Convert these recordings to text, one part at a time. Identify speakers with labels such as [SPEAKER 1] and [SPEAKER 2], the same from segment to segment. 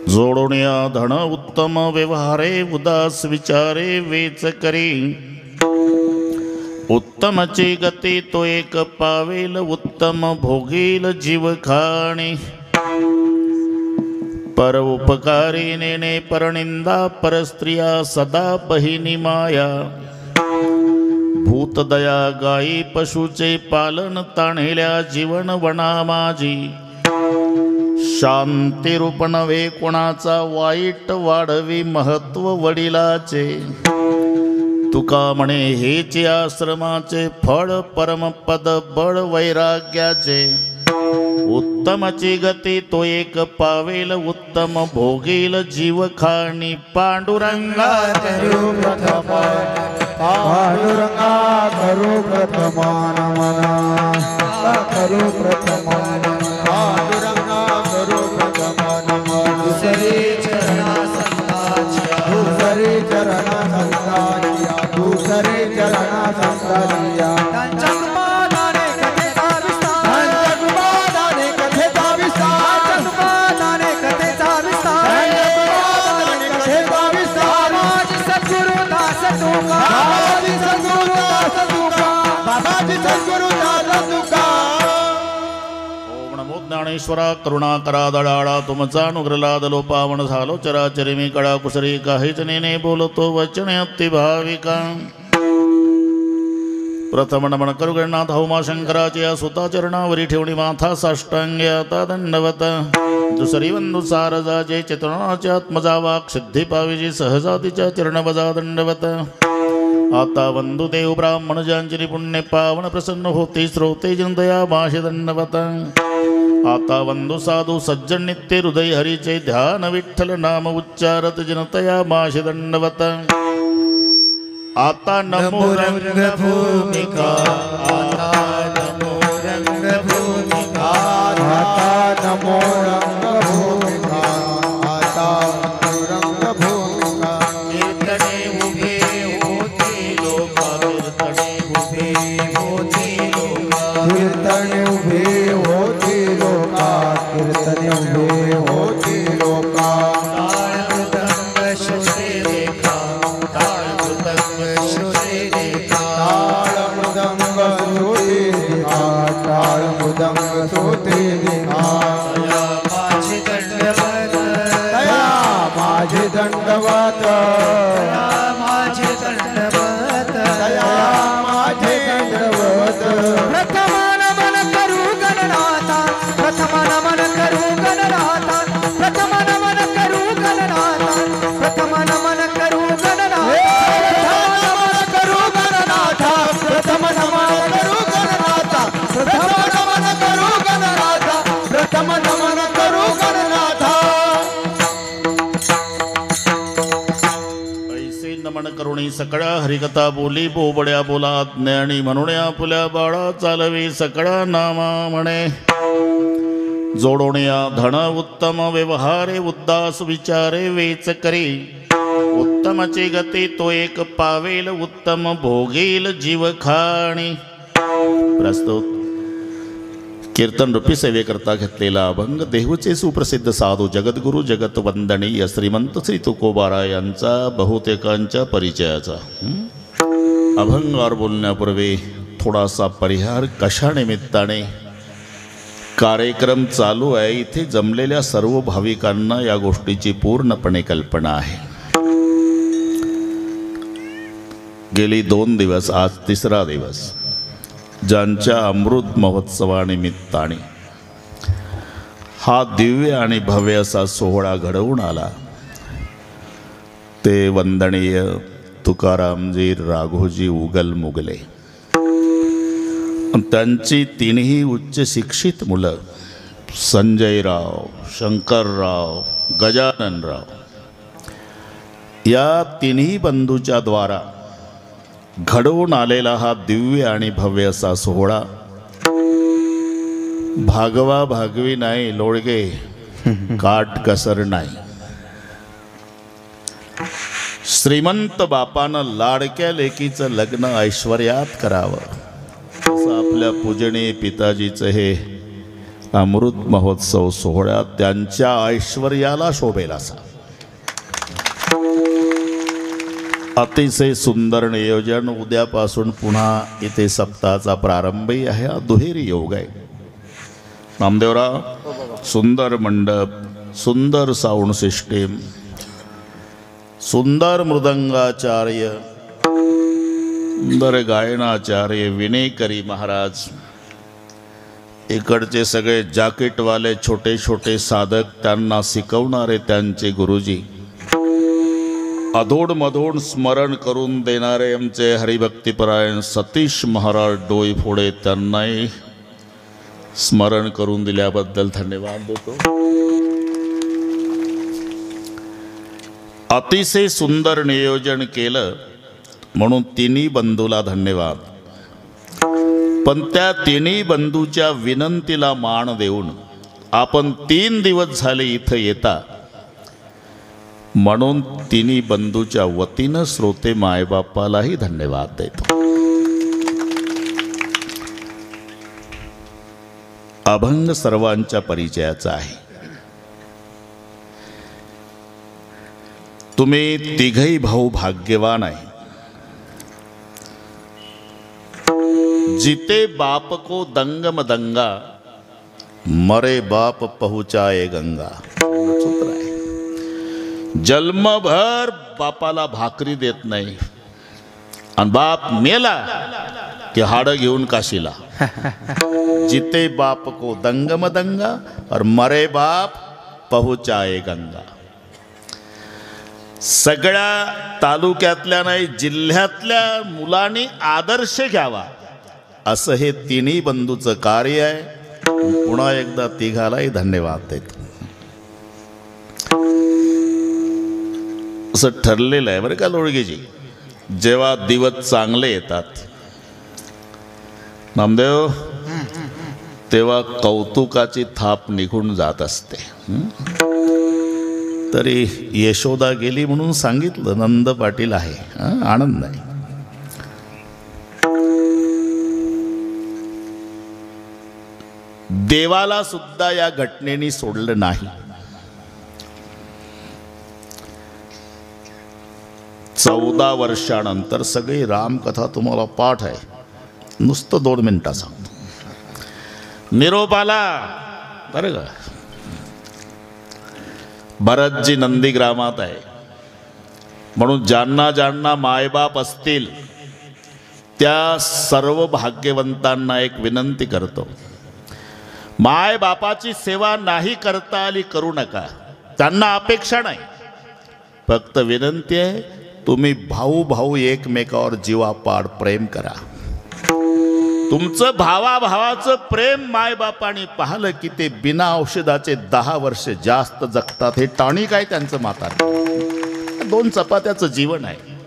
[SPEAKER 1] जोडोनिया धन उत्तम व्यवहारे उदास विचारे वेच करी उत्तमची गती तो एक पावेल उत्तम भोगील जीव खाणी पर उपकारी नेणे परनिंदा परस्त्रिया सदा बहिनी माया भूतदया गायी पशुचे पालन ताणेल्या जीवन वना माझी शांती रूप नव्हे कोणाचा वाईट वाढवी महत्व वडिलाचे तुका म्हणे हेचे आश्रमाचे फळ परमपद बळ वैराग्याचे उत्तमची गती तो एक पावेल उत्तम भोगील जीव खाणी पांडुरंगा करू प्रथम पांडुरंगा करू प्रथम नमना करू प्रथम पांडुरंगा करू प्रथम नमन दुसरे चरणा संताजिया दुसरे चरणा संताजिया दुसरे चरणा संताजिया ज्ञानेश्वरा करुणा करा दडाळा तुमचा अनुग्रलादलो पावन झालो चराचरी मी कळा कुसरी काहीच नेने बोलतो वचने अति भाविका प्रथम नमन करू गणनाथ हौमा शंकराची या सुता चरणावरी ठेवणी माथा साष्टांगी आता दंडवत दुसरी वंदू सारजाचे चेतनाच्या आत्मजा वाक सिद्धी पाविजी सहजातीच्या चरण बजा दंडवत आता वंदू देव ब्राह्मण ज्यांची पुण्य पावन प्रसन्न होते श्रोते जनतया भाषे दंडवत आता वंदू साधू सज्जन नित्य हृदय हरीचे ध्यान विठ्ठल नाम उच्चारत जनतया भाषे दंडवत आता नमो रंगभूमिका आता नमो रंगभूमिका आता नमो रंगभूमिका आता रंगभूमिका कीर्तने उभे होते लोक कीर्तने उभे होते लोक कीर्तने उभे होते लोक कीर्तने उभे होते लोक दंडवत माझे दंडवत दया माझे दंडवत प्रथम नमन करू गणनाथा प्रथम नमन करू गणनाथा प्रथम नमन करू गणनाथा प्रथम नमन करू गणनाथा प्रथम नमन करू गणनाथा प्रथम नमन करू गणनाथा प्रथम नमन करू गणनाथा करुणी सकळा हरिकथा बोली बोबड्या बोला ज्ञानी म्हणूया फुल्या बाळा चालवी सकळा नामा म्हणे जोडोनिया धन उत्तम व्यवहारे उदास विचारे वेच करी उत्तमची गती तो एक पावेल उत्तम भोगील जीव खाणी प्रस्तुत कीर्तन रूपी सेवेकरता घेतलेला अभंग देहूचे सुप्रसिद्ध साधू जगद्गुरु जगत वंदनीय श्रीमंत श्री तुकोबारा यांचा बहुतेकांच्या परिचयाचा अभंगावर बोलण्यापूर्वी थोडासा परिहार कशा निमित्ताने कार्यक्रम चालू आहे इथे जमलेल्या सर्व भाविकांना या गोष्टीची पूर्णपणे कल्पना आहे। गेली 2 दिवस आज 3रा दिवस ज्यांच्या अमृत महोत्सवानिमित्ताने हा दिव्य आणि भव्य असा सोहळा घडवून आला ते वंदनीय तुकारामजी राघोजी उगल मुगले त्यांची 3ही उच्च शिक्षित मुलं संजयराव, शंकरराव, गजाननराव या 3ही बंधूच्या द्वारा घडवून आलेला हा दिव्य आणि भव्य असा सोहळा भागवा भागवी नाही लोळगे काट कसर नाही। श्रीमंत बापानं लाडक्या लेकीचं लग्न ऐश्वर्यात करावं असं आपल्या पूजनीय पिताजीचं हे अमृत महोत्सव सोहळ्यात त्यांच्या ऐश्वर्याला शोभेल असा अतिशय सुंदर नियोजन. उद्यापासून पुन्हा इथे सप्ताहाचा प्रारंभही आहे. हा दुहेरी योग आहे. नामदेवराव, सुंदर मंडप, सुंदर साऊंड सिस्टीम, सुंदर मृदंगाचार्य, सुंदर गायनाचार्य विनेकरी महाराज, इकडचे सगळे जाकीटवाले छोटे छोटे साधक, त्यांना शिकवणारे त्यांचे गुरुजी, अधोडमधोड स्मरण करून देणारे आमचे हरिभक्तिपरायण सतीश महाराज डोईफोडे, त्यांनाही स्मरण करून दिल्याबद्दल धन्यवाद देतो. अतिशय सुंदर नियोजन केलं म्हणून तिन्ही बंधूला धन्यवाद. पण त्या तिन्ही बंधूच्या विनंतीला मान देऊन आपण 3 दिवस झाले इथं येता, म्हणून तिन्ही बंधूच्या वतीनं श्रोते मायबापालाही धन्यवाद देतो. अभंग सर्वांच्या परिचयाचा आहे. तुम्ही तिघही भाऊ भाग्यवान आहे. जिते बाप को दंग मदंगा, मरे बाप पहुंचाए गंगा. सूत्र आहे. जन्मभर बापाला भाकरी देत नाही आणि बाप मेला की हाडं घेऊन काशीला. जिते बाप को दंग मदंगा और मरे बाप पहुंचाए गंगा. सगळ्या तालुक्यातल्या नाही जिल्ह्यातल्या मुलांनी आदर्श घ्यावा असं हे तिन्ही बंधूचं कार्य आहे. पुन्हा एकदा तिघालाही धन्यवाद देतो. असं ठरलेलं आहे बरं का लोळगेजी, जेव्हा दिवस चांगले येतात नामदेव, तेव्हा कौतुकाची थाप निघून जात असते. तरी यशोदा गेली म्हणून सांगितलं, नंद पाटील आहे, आनंद आहे. देवाला सुद्धा या घटनेने सोडलं नाही. 14 वर्षानंतर सगळी रामकथा तुम्हाला पाठ आहे. नुसतं 2 मिनिटात सांगतो. निरोप आला बरं का. भरतजी नंदीग्रामात आहे, म्हणून ज्यांना ज्यांना मायबाप असतील त्या सर्व भाग्यवंतांना एक विनंती करतो, मायबापाची सेवा नाही करता आली करू नका. त्यांना अपेक्षा नाही, फक्त विनंती आहे, तुम्ही भाऊ भाऊ एकमेकावर जीवापाड प्रेम करा. तुमचं भावाभावाचं प्रेम मायबापाने पाहिलं की ते बिना औषधाचे 10 वर्ष जास्त जगतात. हे टॉनिक आहे त्यांचं म्हातारं. 2 चपात्याचं जीवन आहे.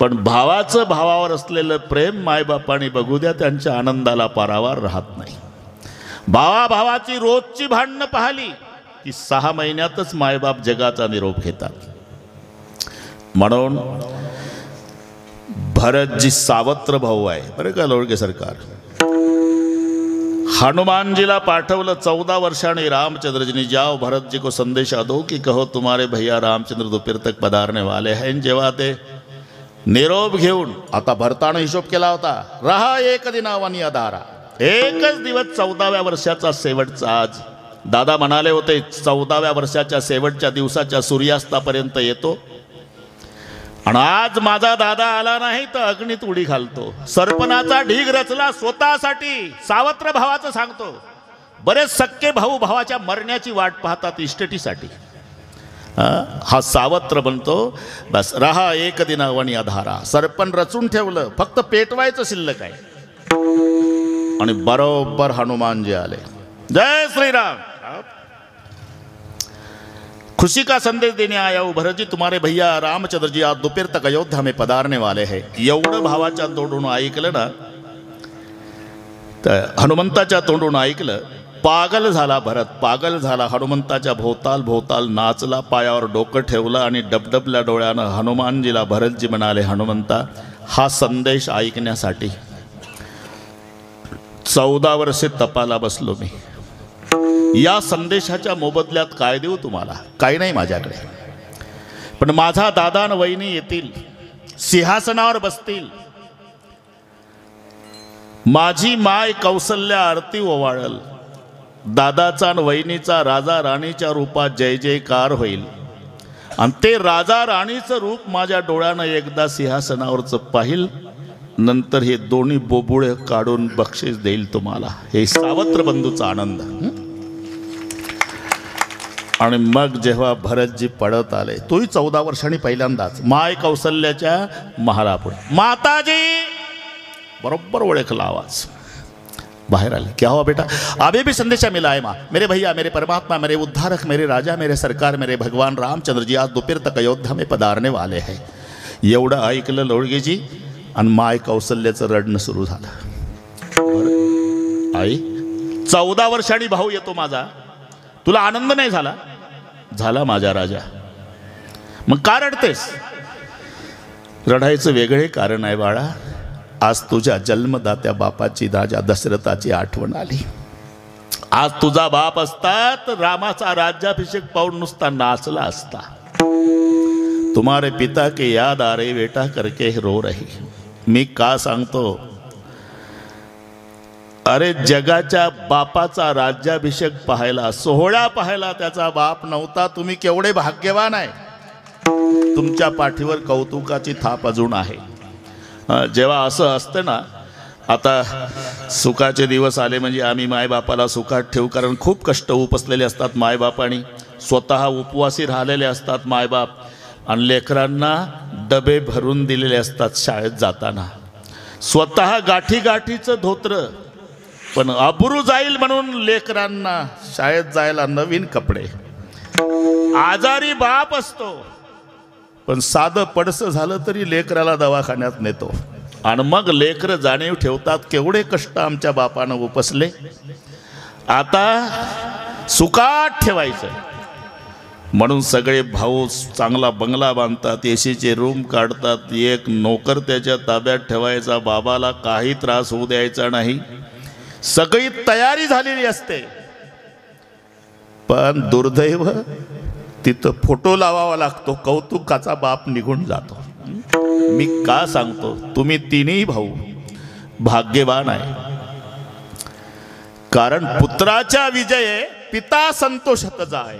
[SPEAKER 1] पण भावाचं भावावर असलेलं प्रेम मायबापाने बघू द्या, त्यांच्या आनंदाला पारावार राहत नाही. भावाभावाची रोजची भांडणं पाहिली की 6 महिन्यातच मायबाप जगाचा निरोप घेतात. म्हणून भरतजी सावत्र भाऊ आहे बरं का लोळगे सरकार. हनुमानजीला पाठवलं 14 वर्षाने. रामचंद्र जी जाओ भरत जी को संदेशा दो कि कहो तुम्हारे भैया रामचंद्र दोपहर तक पधारने वाले हैं. जेव्हा ते निरोप घेऊन, आता भरतानं हिशोब केला होता, रहा 1 दिनावानी अधारा. 1च दिवस 14व्या वर्षाचा शेवटचा आज. दादा म्हणाले होते 14व्या वर्षाच्या शेवटच्या दिवसाच्या सूर्यास्तापर्यंत येतो. आणि आज माझा दादा आला नाही तर अग्नीत उडी घालतो. सरपणाचा ढीग रचला स्वतःसाठी. सावत्र भावाचं सांगतो, बरेच सक्के भाऊ भावाच्या मरण्याची वाट पाहतात इस्टेटीसाठी. हा सावत्र बनतो. बस रहा 1 दिनावानी अधारा. सरपण रचून ठेवलं, फक्त पेटवायचं शिल्लक आहे. आणि बरोबर हनुमानजी आले. जय श्रीराम. खुशी का संदेश देने आया हूँ भरत जी, तुम्हारे भैया रामचंद्र जी आज दोपहर तक अयोध्या में पधारने वाले हैं. एवढं भावाच्या तोंडून ऐकलं ना, तर हनुमंताच्या तोंडून ऐकलं, पागल झाला भरत, पागल झाला. हनुमंताच्या भोवताल भोवताल नाचला, पायावर डोकं ठेवलं आणि डबडबल्या डोळ्यानं हनुमानजीला भरतजी म्हणाले, हनुमंता, हा संदेश ऐकण्यासाठी 14 वर्षे तपाला बसलो मी. या संदेशाच्या मोबदल्यात काय देऊ तुम्हाला? काही नाही माझ्याकडे, पण माझा दादा आणि वहिनी येतील, सिंहासनावर बसतील, माझी माय कौसल्या आरती ओवाळल, दादाचा आणि वहिनीचा राजा राणीच्या रूपात जय जयकार होईल, आणि ते राजा राणीचं रूप माझ्या डोळ्यानं एकदा सिंहासनावरचं पाहिल, नंतर हे दोन्ही बोबुळे काढून बक्षीस देईल तुम्हाला. हे सावत्र बंधूचा आनंद. आणि मग जेव्हा भरतजी पडत आले, तोही 14 वर्षांनी पहिल्यांदाच माय कौसल्याच्या महालापुढे, माताजी बरोबर ओळखला आवाज, बाहर आले. क्या हुआ बेटा? अभी भी संदेशा मिला है माँ, मेरे भैया, मेरे परमात्मा, मेरे उद्धारक, मेरे राजा, मेरे सरकार, मेरे भगवान रामचंद्र जी आज दोपहर तक अयोध्या में पधारने वाले हैं. एवढं ऐकलं लोळगेजी, आणि माय कौसल्याचं रडणं सुरू झालं. आई, 14 वर्षांनी भाऊ येतो माझा, तुला आनंद नाही झाला? झाला माझा राजा. मग का रडतेस? रडायचं वेगळे कारण आहे बाळा. आज तुझ्या जन्मदात्या बापाची, राजा दशरथाची आठवण आली. आज तुझा बाप असता तर रामाचा राज्याभिषेक पाहून नुसता नाचला असता. तुम्हारे पिता के याद आ रही बेटा करके रो रही. मी का सांगतो? अरे जगाच्या बापाचा राज्याभिषेक पाहायला, सोहळा पाहायला त्याचा बाप नव्हता. तुम्ही केवढे भाग्यवान आहे. तुमच्या पाठीवर कौतुकाची थाप अजून आहे. जेव्हा असं असतं ना, आता सुखाचे दिवस आले म्हणजे आम्ही मायबापाला सुखात ठेवू, कारण खूप कष्ट उपसलेले असतात मायबापानी, स्वतः उपवासी राहिलेले असतात मायबाप, आणि लेकरांना डबे भरून दिलेले असतात शाळेत जाताना, स्वतः गाठी गाठीचं धोत्र, पण अबरू जाईल म्हणून लेकरांना शाळेत जायला नवीन कपडे. आजारी बाप असतो, पण साधं पडसं झालं तरी लेकराला दवाखान्यात नेतो, आणि मग लेकर जाणीव ठेवतात केवढे कष्ट आमच्या बापानं उपसले. आता सुखात ठेवायचं म्हणून सगळे भाऊ चांगला बंगला बांधतात, एसीचे रूम काढतात, एक नोकर त्याच्या ताब्यात ठेवायचा, बाबाला काही त्रास होऊ द्यायचा नाही, सगळी तयारी झालेली असते. पण दुर्दैव तिथं फोटो लावावा लागतो, कौतुकाचा बाप निघून जातो. मी का सांगतो? तुम्ही तिन्ही भाऊ भाग्यवान आहे, कारण पुत्राच्या विजये पिता संतोषत जाय.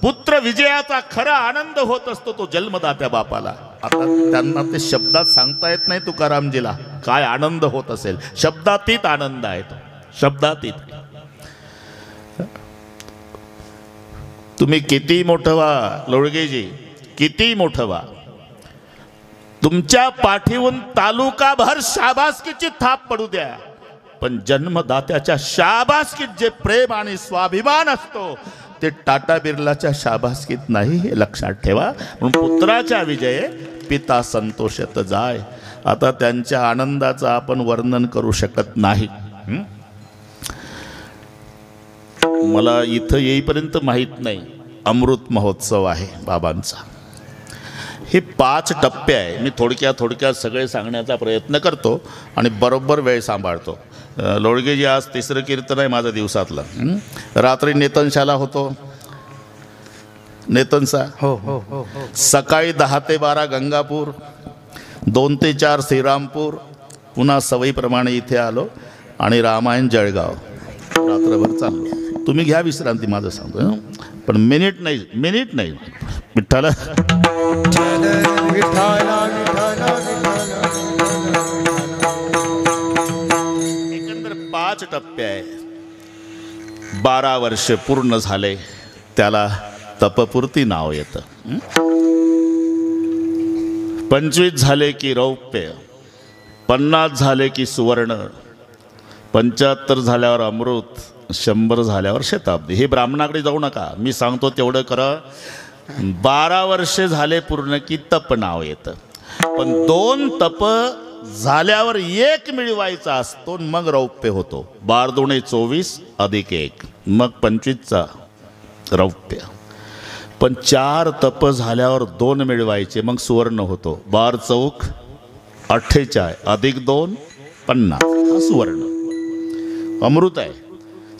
[SPEAKER 1] पुत्र विजयाचा खरा आनंद होत असतो तो जन्मदात्या बापाला. आता त्यांना ते शब्दात सांगता येत नाही तुकारामजीला काय आनंद होत असेल. शब्दातीत आनंद आहे तो, शब्दातीत. तुम्ही किती मोठं व्हा लोळगेजी, किती मोठं व्हा, तुमच्या पाठीवून तालुकाभर शाबासकीची थाप पडू द्या, पण जन्मदात्याच्या शाबासकीत जे प्रेम आणि स्वाभिमान असतो ते टाटा बिर्लाच्या शाबासकीत नाही, हे लक्षात ठेवा. म्हणून पुत्राच्या विजये पिता संतोषत जाय. आता त्यांच्या आनंदाचं आपण वर्णन करू शकत नाही. मला इथं येईपर्यंत माहीत नाही अमृत महोत्सव आहे बाबांचा. हे 5 टप्पे आहे. मी थोडक्यात सगळे सांगण्याचा प्रयत्न करतो आणि बरोबर वेळ सांभाळतो. लोळगेजी आज 3रं कीर्तन आहे माझं दिवसातलं. रात्री नेतनशाला होतो, नेतनसा
[SPEAKER 2] हो हो हो हो.
[SPEAKER 1] सकाळी 10 ते 12 गंगापूर, 2 ते 4 श्रीरामपूर, पुन्हा सवयीप्रमाणे इथे आलो आणि रामायण जळगाव, रात्रभर चाललो. तुम्ही घ्या विश्रांती, माझं सांगतो, पण मिनिट नाही विठ्ठल. एकंदर 5 टप्पे आहे. 12 वर्ष पूर्ण झाले त्याला तपपूर्ती नाव येतं. 25 झाले की रौप्य, 50 झाले की सुवर्ण, 75 झाल्यावर अमृत, 100 झाल्यावर शताब्दी. हे ब्राह्मणाकडे जाऊ नका, मी सांगतो तेवढं करा. 12 वर्ष झाले पूर्ण की तप नाव येतं. पण 2 तप झाल्यावर 1 मिळवायचा असतो, मग रौप्य होतो. 12 दुणे 24 अधिक 1, मग 25चा रौप्य. पण 4 तप झाल्यावर 2 मिळवायचे, मग सुवर्ण होतो. 12 चौक 48 अधिक 2 50, हा सुवर्ण अमृत आहे.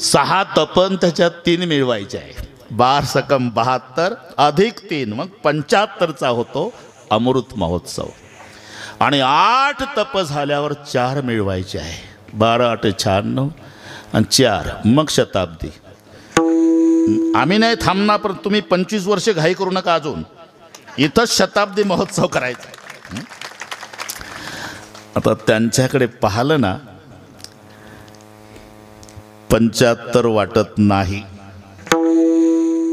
[SPEAKER 1] 6 तपन त्याच्यात 3 मिळवायचे आहे. 12 सकम 72 अधिक 3 मग 75चा होतो अमृत महोत्सव. आणि 8 तप झाल्यावर 4 मिळवायचे आहे. 12 8 96 आणि 4 मग शताब्दी. आम्ही नाही थांबणार, पण तुम्ही 25 वर्ष घाई करू नका. अजून इथंच शताब्दी महोत्सव करायचा. आता त्यांच्याकडे पाहिलं ना 75 वाटत नाही.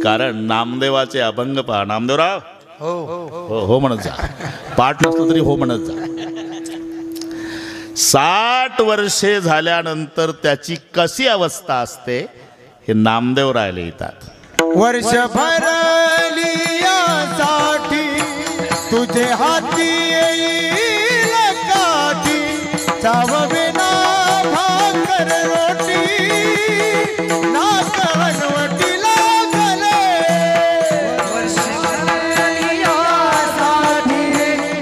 [SPEAKER 1] कारण नामदेवाचे अभंग पहा. नामदेवराव हो हो म्हणत जा. पाठ नसलं तरी हो म्हणत जा. 60 वर्षे झाल्यानंतर त्याची कशी अवस्था असते हे नामदेव राहिले येतात.
[SPEAKER 2] वर्षभर लियासाठी तुझे हाती येईल काठी, चावविना भाकर रोटी नाक हनवटी लागले. वर्षभर लियासाठी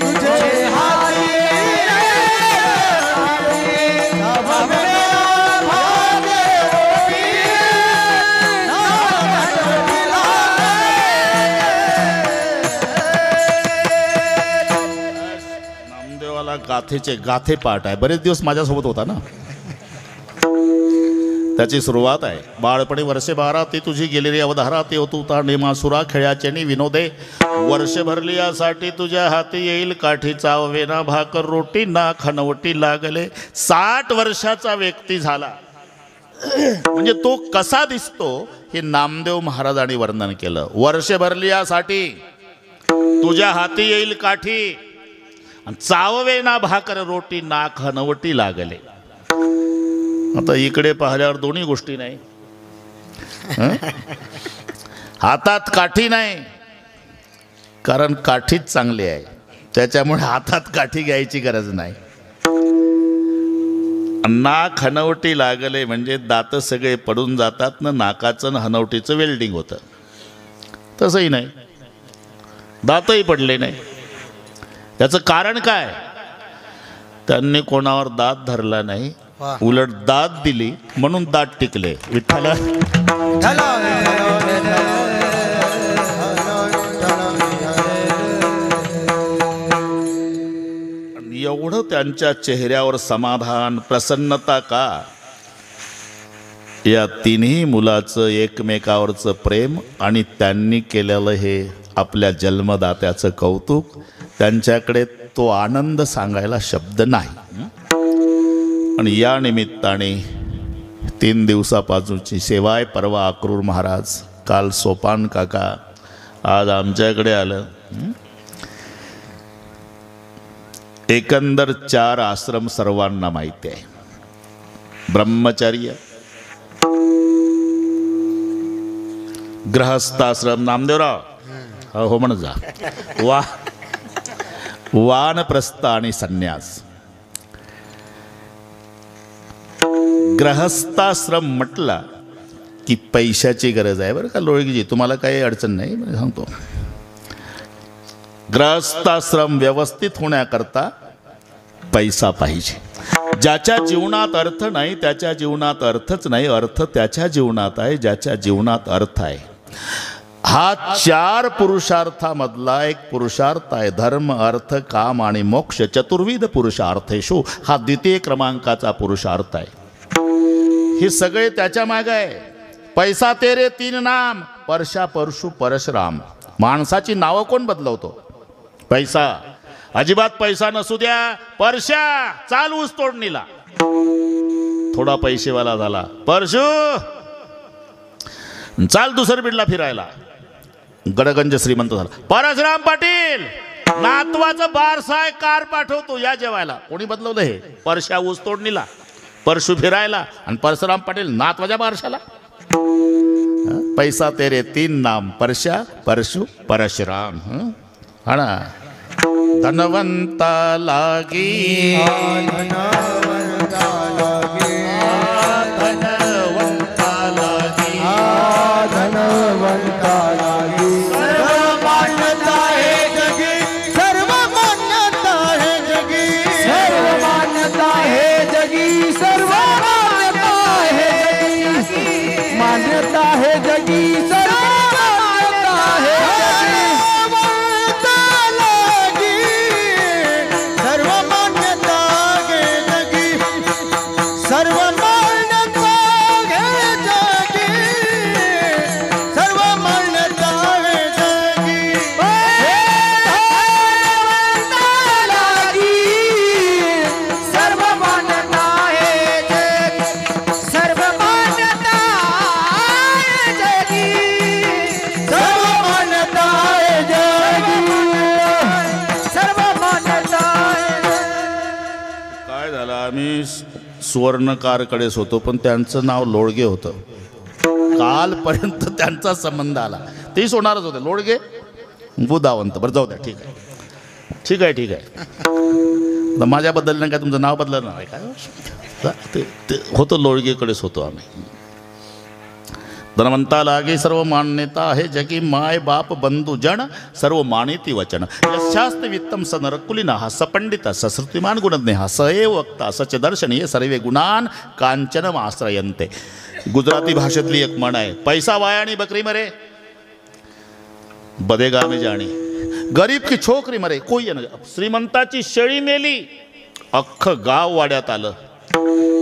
[SPEAKER 2] तुझे हाती येईल चावविना भाकर रोटी नाक हनवटी
[SPEAKER 1] नामदेवाला गाथेचे गाथे पाठ आहे. बरेच दिवस माझ्यासोबत होता ना. त्याची सुरुवात आहे. बाळपणी वर्षे 12 ती तुझी गेलेली अवधारा, ते होता नेमासुरा खेळाच्यानी विनोदे. वर्ष भरली यासाठी तुझ्या हाती येईल काठी, चावेना भाकर रोटी ना खनवटी लागले. 60 वर्षाचा व्यक्ती झाला म्हणजे तो कसा दिसतो हे नामदेव महाराजांनी वर्णन केलं. वर्ष भरली यासाठी तुझ्या हाती येईल काठी, चाववेना भाकर रोटी ना खनवटी लागले. आता इकडे पाहिल्यावर दोन्ही गोष्टी नाही. हातात काठी नाही, कारण काठीच चांगली आहे त्याच्यामुळे हातात काठी घ्यायची गरज नाही. ना खनवटी लागले म्हणजे दात सगळे पडून जातात ना, नाकाचं न हनवटीचं वेल्डिंग होतं. तसंही नाही, दातही पडले नाही. त्याचं कारण काय? त्यांनी कोणावर दात धरला नाही, उलट दात दिली म्हणून दात टिकले. विठ्ठल एवढं त्यांच्या चेहऱ्यावर समाधान प्रसन्नता का? या तिन्ही मुलाचं एकमेकावरचं प्रेम आणि त्यांनी केलेलं हे आपल्या जन्मदात्याचं कौतुक. त्यांच्याकडे तो आनंद सांगायला शब्द नाही. आणि या निमित्ताने 3 दिवसापासूनची सेवा आहे. परवा अक्रूर महाराज, काल सोपान काका, आज आमच्याकडे आलं. एकंदर 4 आश्रम सर्वांना माहिती आहे. ब्रह्मचर्य, गृहस्थाश्रम, नामदेवराव हो म्हणत जा, वानप्रस्थ आणि संन्यास. गृहस्थाश्रम म्हटला की पैशाची गरज आहे बरं का लोळगीजी, तुम्हाला काही अडचण नाही सांगतो. गृहस्थाश्रम व्यवस्थित होण्याकरता पैसा पाहिजे. ज्याच्या जीवनात अर्थ नाही त्याच्या जीवनात अर्थच नाही, अर्थ त्याच्या जीवनात आहे ज्याच्या जीवनात अर्थ आहे. हा 4 पुरुषार्थामधला एक पुरुषार्थ आहे. धर्म अर्थ काम आणि मोक्ष चतुर्विध पुरुषार्थेषु हा द्वितीय क्रमांकाचा पुरुषार्थ आहे. हे सगळे त्याच्या मागे आहे. पैसा तेरे 3 नाम, परशा परशु परशुराम. माणसाची नावं कोण बदलवतो? पैसा. अजिबात पैसा नसू द्या, परशा चाल ऊस तोडणीला. थोडा पैसेवाला झाला, परशु चाल दुसर बीडला फिरायला. गडगंज श्रीमंत झाला, परशुराम पाटील नातवाचं बारसाय कार पाठवतो या जेवायला. कोणी बदलवलं हे? परशा ऊस तोडणीला, परशु फिरायला आणि परशुराम पाटील नातवाच्या बारशाला. पैसा तेरे 3 नाम, परशा परशु परशुराम. हा ना. धनवंता लागी, धनवंता लागी, धनवंता लागी, धनवंता लागी. सर्व मान्यता है जगी, सर्व मान्यता है जगी, सर्व मान्यता है जगी, सर्व मान्यता है जगी. सुवर्णकारकडेच होतो, पण त्यांचं नाव लोळगे होतं. कालपर्यंत त्यांचा संबंध आला, तेही सोनारच होते. लोळगे बुधावंत. बरं जाऊ द्या, ठीक आहे ठीक आहे ठीक आहे. माझ्याबद्दल नाही काय तुमचं नाव बदलणार आहे काय? ते होतं, लोळगेकडेच होतो आम्ही. धनवंता लागे सर्व मान्यता आहे, जगी माय बाप बंधू जन सर्व मानिती वचन. यशास्त्र वित्तम स नरकुलिना सपंडित सश्रुतिमान गुणज्ञ सएव वक्ता सच दर्शनीय सर्वे गुणान कांचनम आश्रयंते. गुजराती भाषेतली एक म्हण आहे, पैसा वाया आणि बकरी मरे बदेगा में जाणी. गरीब की छोकरी मरे कोई न. श्रीमंताची शेळी मेली, अख्खं गाव वाड्यात आलं.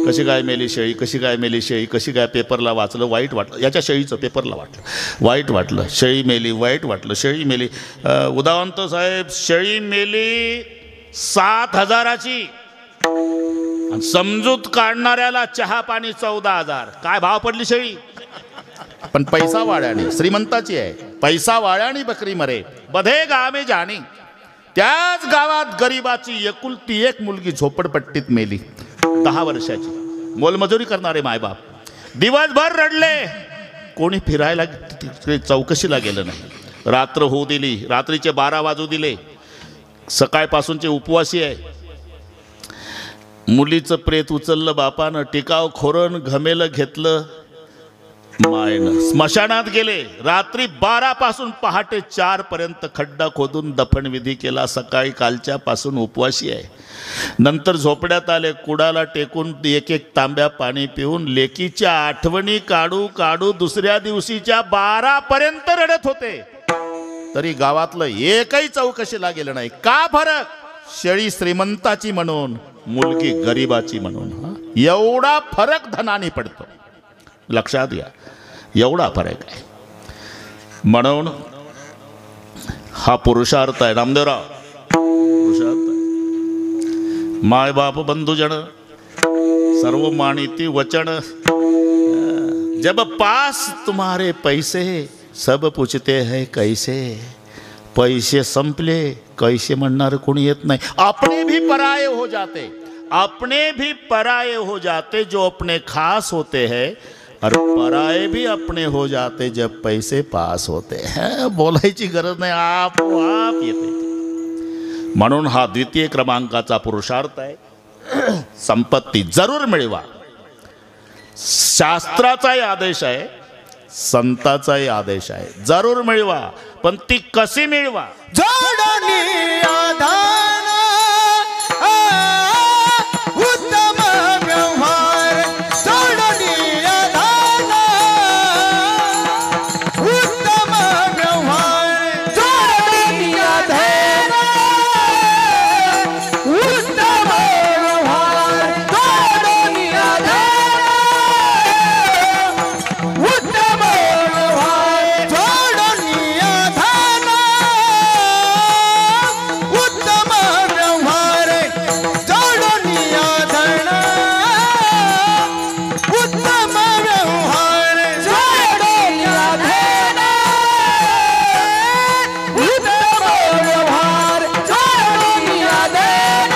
[SPEAKER 1] कशी काय मेली शेळी, कशी काय मेली शेळी, कशी काय. पेपरला वाचलं, वाईट वाटलं. याच्या शेळीचं पेपरला वाटलं, वाईट वाटलं. शेळी मेली, वाईट वाटलं. शेळी मेली. उदावंत साहेब, शेळी मेली 7,000ची. समजूत काढणाऱ्याला चहा पाणी 14,000. काय भाव पडली शेळी. पण पैसा वाळ्याने, श्रीमंताची आहे. पैसा वाळ्याने बकरी मरे बधे गावे जाणी. त्याच गावात गरीबाची एकुलती एक मुलगी झोपडपट्टीत मेली, 10 वर्षाची. मोलमजुरी करणारे मायबाप दिवसभर रडले, कोणी फिरायला चौकशीला गेलं नाही. रात्र होऊ दिली, रात्रीचे 12 वाजू दिले. सकाळपासूनचे उपवासी आहे. मुलीचं प्रेत उचललं बापानं, टिकाव खोरण घमेलं घेतलं मायनं. स्मशानात गेले. रात्री 12 पासून पहाटे 4 पर्यंत खड्डा खोदून दफनविधी केला. सकाळी कालच्या पासून उपवासी आहे. नंतर झोपड्यात आले, कुडाला टेकून एक एक तांब्या पाणी पिऊन लेकीच्या आठवणी काढू काढू दुसऱ्या दिवशीच्या 12 पर्यंत रडत होते. तरी गावातलं एकही चौकशीला गेलं नाही. का फरक? शेळी श्रीमंताची म्हणून, मुलगी गरीबाची म्हणून. एवढा फरक धनाने पडतो, लक्षात घ्या. एवढा फरक आहे. म्हणून हा पुरुषार्थ आहे नामदेवराव, पुरुषार्थ आहे. माय बाप बंधुजन सर्व मानिती वचन. जब पास तुम्हारे पैसे सब पूछते हैं कैसे. पैसे संपले कैसे म्हणणार कोणी येत नाही. अपने भी पराये हो जाते, अपने भी पराये हो जाते जो अपने खास होते हैं, और पराये भी अपने हो जाते जब पैसे पास होते हैं. बोलायची गरज नाही, आपोआप येते. म्हणून हा द्वितीय क्रमांकाचा पुरुषार्थ आहे. संपत्ती जरूर मिळवा. शास्त्राचाही आदेश आहे, संताचाही आदेश आहे. जरूर मिळवा, पण ती कशी मिळवा.
[SPEAKER 2] जोडणी आधार उत्तम व्यवहार. जोडणी आधार उत्तम व्यवहार. जोडणी आधार उत्तम व्यवहार. जोडणी आधार उत्तम व्यवहार. जोडणी आधार उत्तम व्यवहार. जोडणी आधार उत्तम व्यवहार. जोडणी आधार उत्तम व्यवहार. जोडणी आधार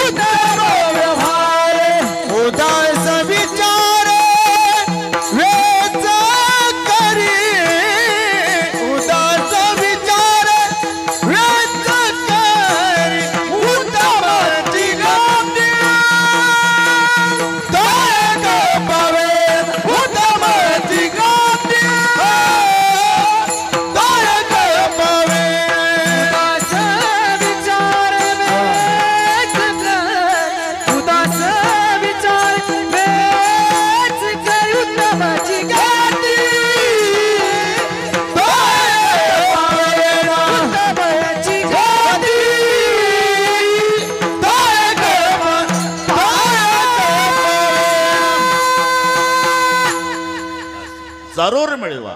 [SPEAKER 2] उत्तम व्यवहार. उदास विचार वेच करी. उदास विचार वेच करी. उत्तमाची गती तोय गपावे. उत्तमाची गती तोय गपावे. उदास विचार वेच कर. उदास विचार वेच कर. उत्तमाची गती तोय गपावे. उत्तमाची गती तोय
[SPEAKER 1] जरूर मिळवा.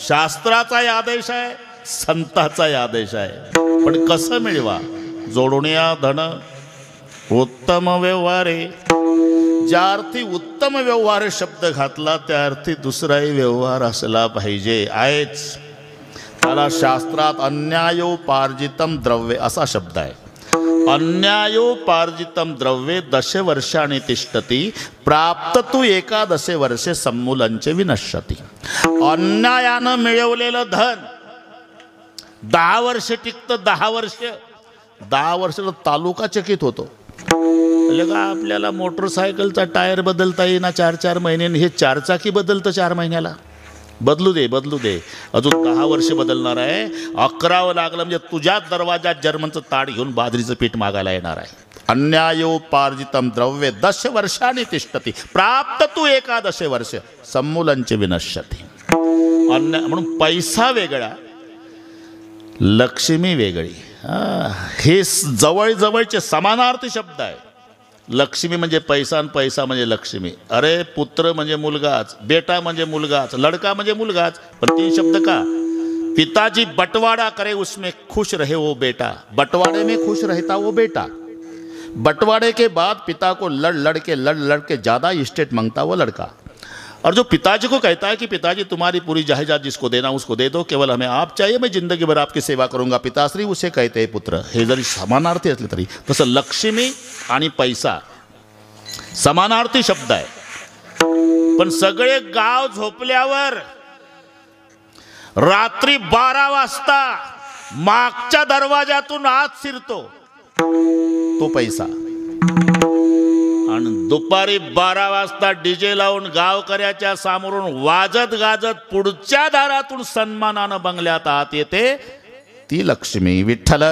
[SPEAKER 1] शास्त्राचाही आदेश आहे, संताचाही आदेश आहे. पण कसं मिळवा. जोडण्या धन उत्तम व्यवहारे. ज्या अर्थी उत्तम व्यवहार शब्द घातला त्या अर्थी दुसराही व्यवहार असला पाहिजे. आहेच. त्याला शास्त्रात अन्यायोपार्जितम द्रव्य असा शब्द आहे. अन्यायोपार्जितम द्रव्ये 10 वर्षाणि तिष्ठति प्राप्त तू 11 वर्षे सम्मूलंचे विनश्यति. अन्यायानं मिळवलेलं धन 10 वर्ष टिकतं. 10 वर्ष तालुका चकित होतो. लगा आपल्याला मोटरसायकलचा टायर बदलता येईना 4-4 महिन्यांनी, हे 4 चाकी बदलतं 4 महिन्याला. बदलू दे अजून 10 वर्ष बदलणार आहे. 11वं लागलं म्हणजे तुझ्याच दरवाजात जर्मनचं ताट घेऊन बाजरीचं पीठ मागायला येणार आहे. अन्यायोपार्जितम द्रव्ये 10 वर्षांनी तिष्ठति प्राप्त तू 11 वर्ष सम्मूलंचे विनश्यति. म्हणून पैसा वेगळा, लक्ष्मी वेगळी. हे जवळचे समानार्थी शब्द आहे. लक्ष्मी म्हणजे पैसा आणि पैसा म्हणजे लक्ष्मी. अरे पुत्र म्हणजे मुलगाच, बेटा म्हणजे मुलगाच, लड़का म्हणजे मुलगाच. पण 3 शब्द का? पिताजी बंटवारा करे उसमें खुश रहे वो बेटा, बंटवारे में खुश रहता वो बेटा. बंटवारे के बाद पिता को लड़ के ज़्यादा इस्टेट मांगता वो लड़का. और जो पिताजी को कहता है कि पिताजी तुम्हारी पूरी जायदाद जिसको देना उसको दे दो, केवल हमें आप चाहिए, मैं जिंदगी भर आपकी सेवा करूंगा पिताश्री, उसे कहते हैं पुत्र. हे जरी समानार्थी असले तरी तसं लक्ष्मी आणि पैसा समानार्थी शब्द आहे. पण सगळे गाव झोपल्यावर रात्री 12 वाजता मागच्या दरवाजातून आत शिरतो तो पैसा, आणि दुपारी 12 वाजता डीजे लावून गावकऱ्याच्या समोरून वाजत गाजत पुढच्या दारातून सन्मानानं बंगल्यात आत येते ती लक्ष्मी. विठ्ठल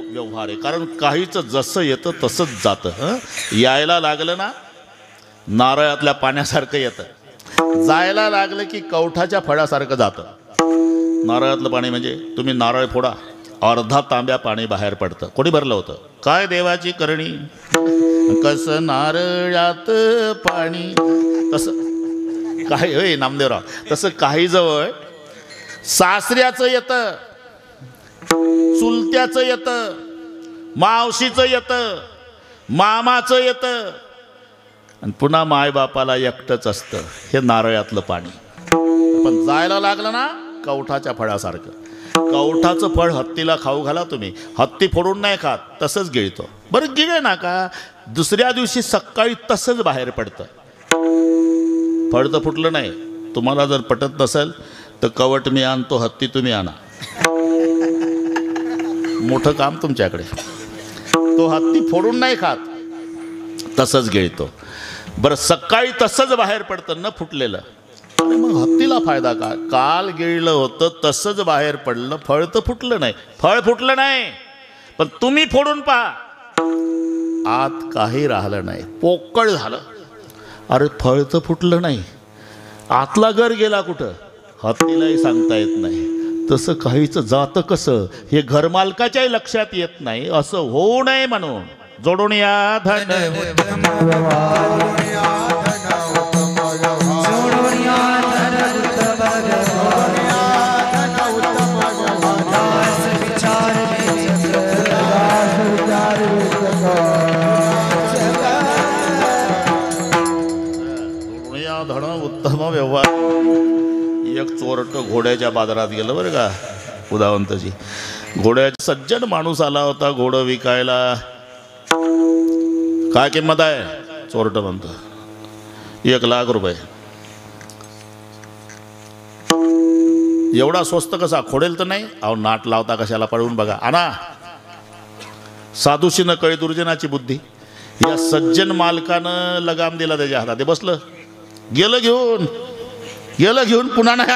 [SPEAKER 1] व्यवहार आहे. कारण काहीच जसं येतं तसंच जातं. यायला लागलं ना नारळातल्या पाण्यासारखं येतं, जायला लागलं की कवठाच्या फळासारखं जातं. नारळातलं पाणी म्हणजे तुम्ही नारळ फोडा, अर्धा तांब्या पाणी बाहेर पडतं. कोणी भरलं होतं? काय देवाची करणी, कसं नारळात पाणी. तसं काही होय नामदेवराव, तसं काही जवळ सासऱ्याचं येतं, चुलत्याचं येतं, मावशीचं येतं, मामाचं येतं, आणि पुन्हा मायबापाला एकटंच असतं. हे नारळातलं पाणी. पण जायला लागलं ना कवठाच्या फळासारखं. कवठाचं फळ हत्तीला खाऊ घाला तुम्ही, हत्ती फोडून नाही खात, तसंच गिळतो. बरं गिळे ना का दुसऱ्या दिवशी सकाळी तसंच बाहेर पडतं. फळ तर फुटलं नाही. तुम्हाला जर पटत नसेल तर कवट मी आणतो, हत्ती तुम्ही आणा, मोठं काम तुमच्याकडे. तो हत्ती फोडून नाही खात, तसंच गिळतो. बरं सकाळी तसंच बाहेर पडतं न फुटलेलं. आणि मग हत्तीला फायदा का? काल गिळलं होतं तसंच बाहेर पडलं, फळ तर फुटलं नाही. फळ फुटलं नाही पण तुम्ही फोडून पहा, आत काही राहिलं नाही, पोकळ झालं. अरे फळ तर फुटलं नाही, आतला गर गेला कुठं हत्तीलाही सांगता येत नाही. तसं काहीच जातं कसं हे घरमालकाच्याही लक्षात येत नाही. असं होऊ नये म्हणून जोडून या धन धन उत्तम व्यवहार. एक चोरट घोड्याच्या बाजारात गेलं बरं का, उदावंतजी. घोड्याचा सज्जन माणूस आला होता घोडं विकायला. काय किंमत आहे? चोरट म्हणतो 1,00,000 रुपये. एवढा स्वस्त कसा? खोडेल तर नाही. अहो नाट लावता कशाला, पळवून बघा. आणा. साधूशी न कळे दुर्जनाची बुद्धी. या सज्जन मालकानं लगाम दिला त्याच्या हातात. ते बसलं, गेलं घेऊन पुन्हा नाही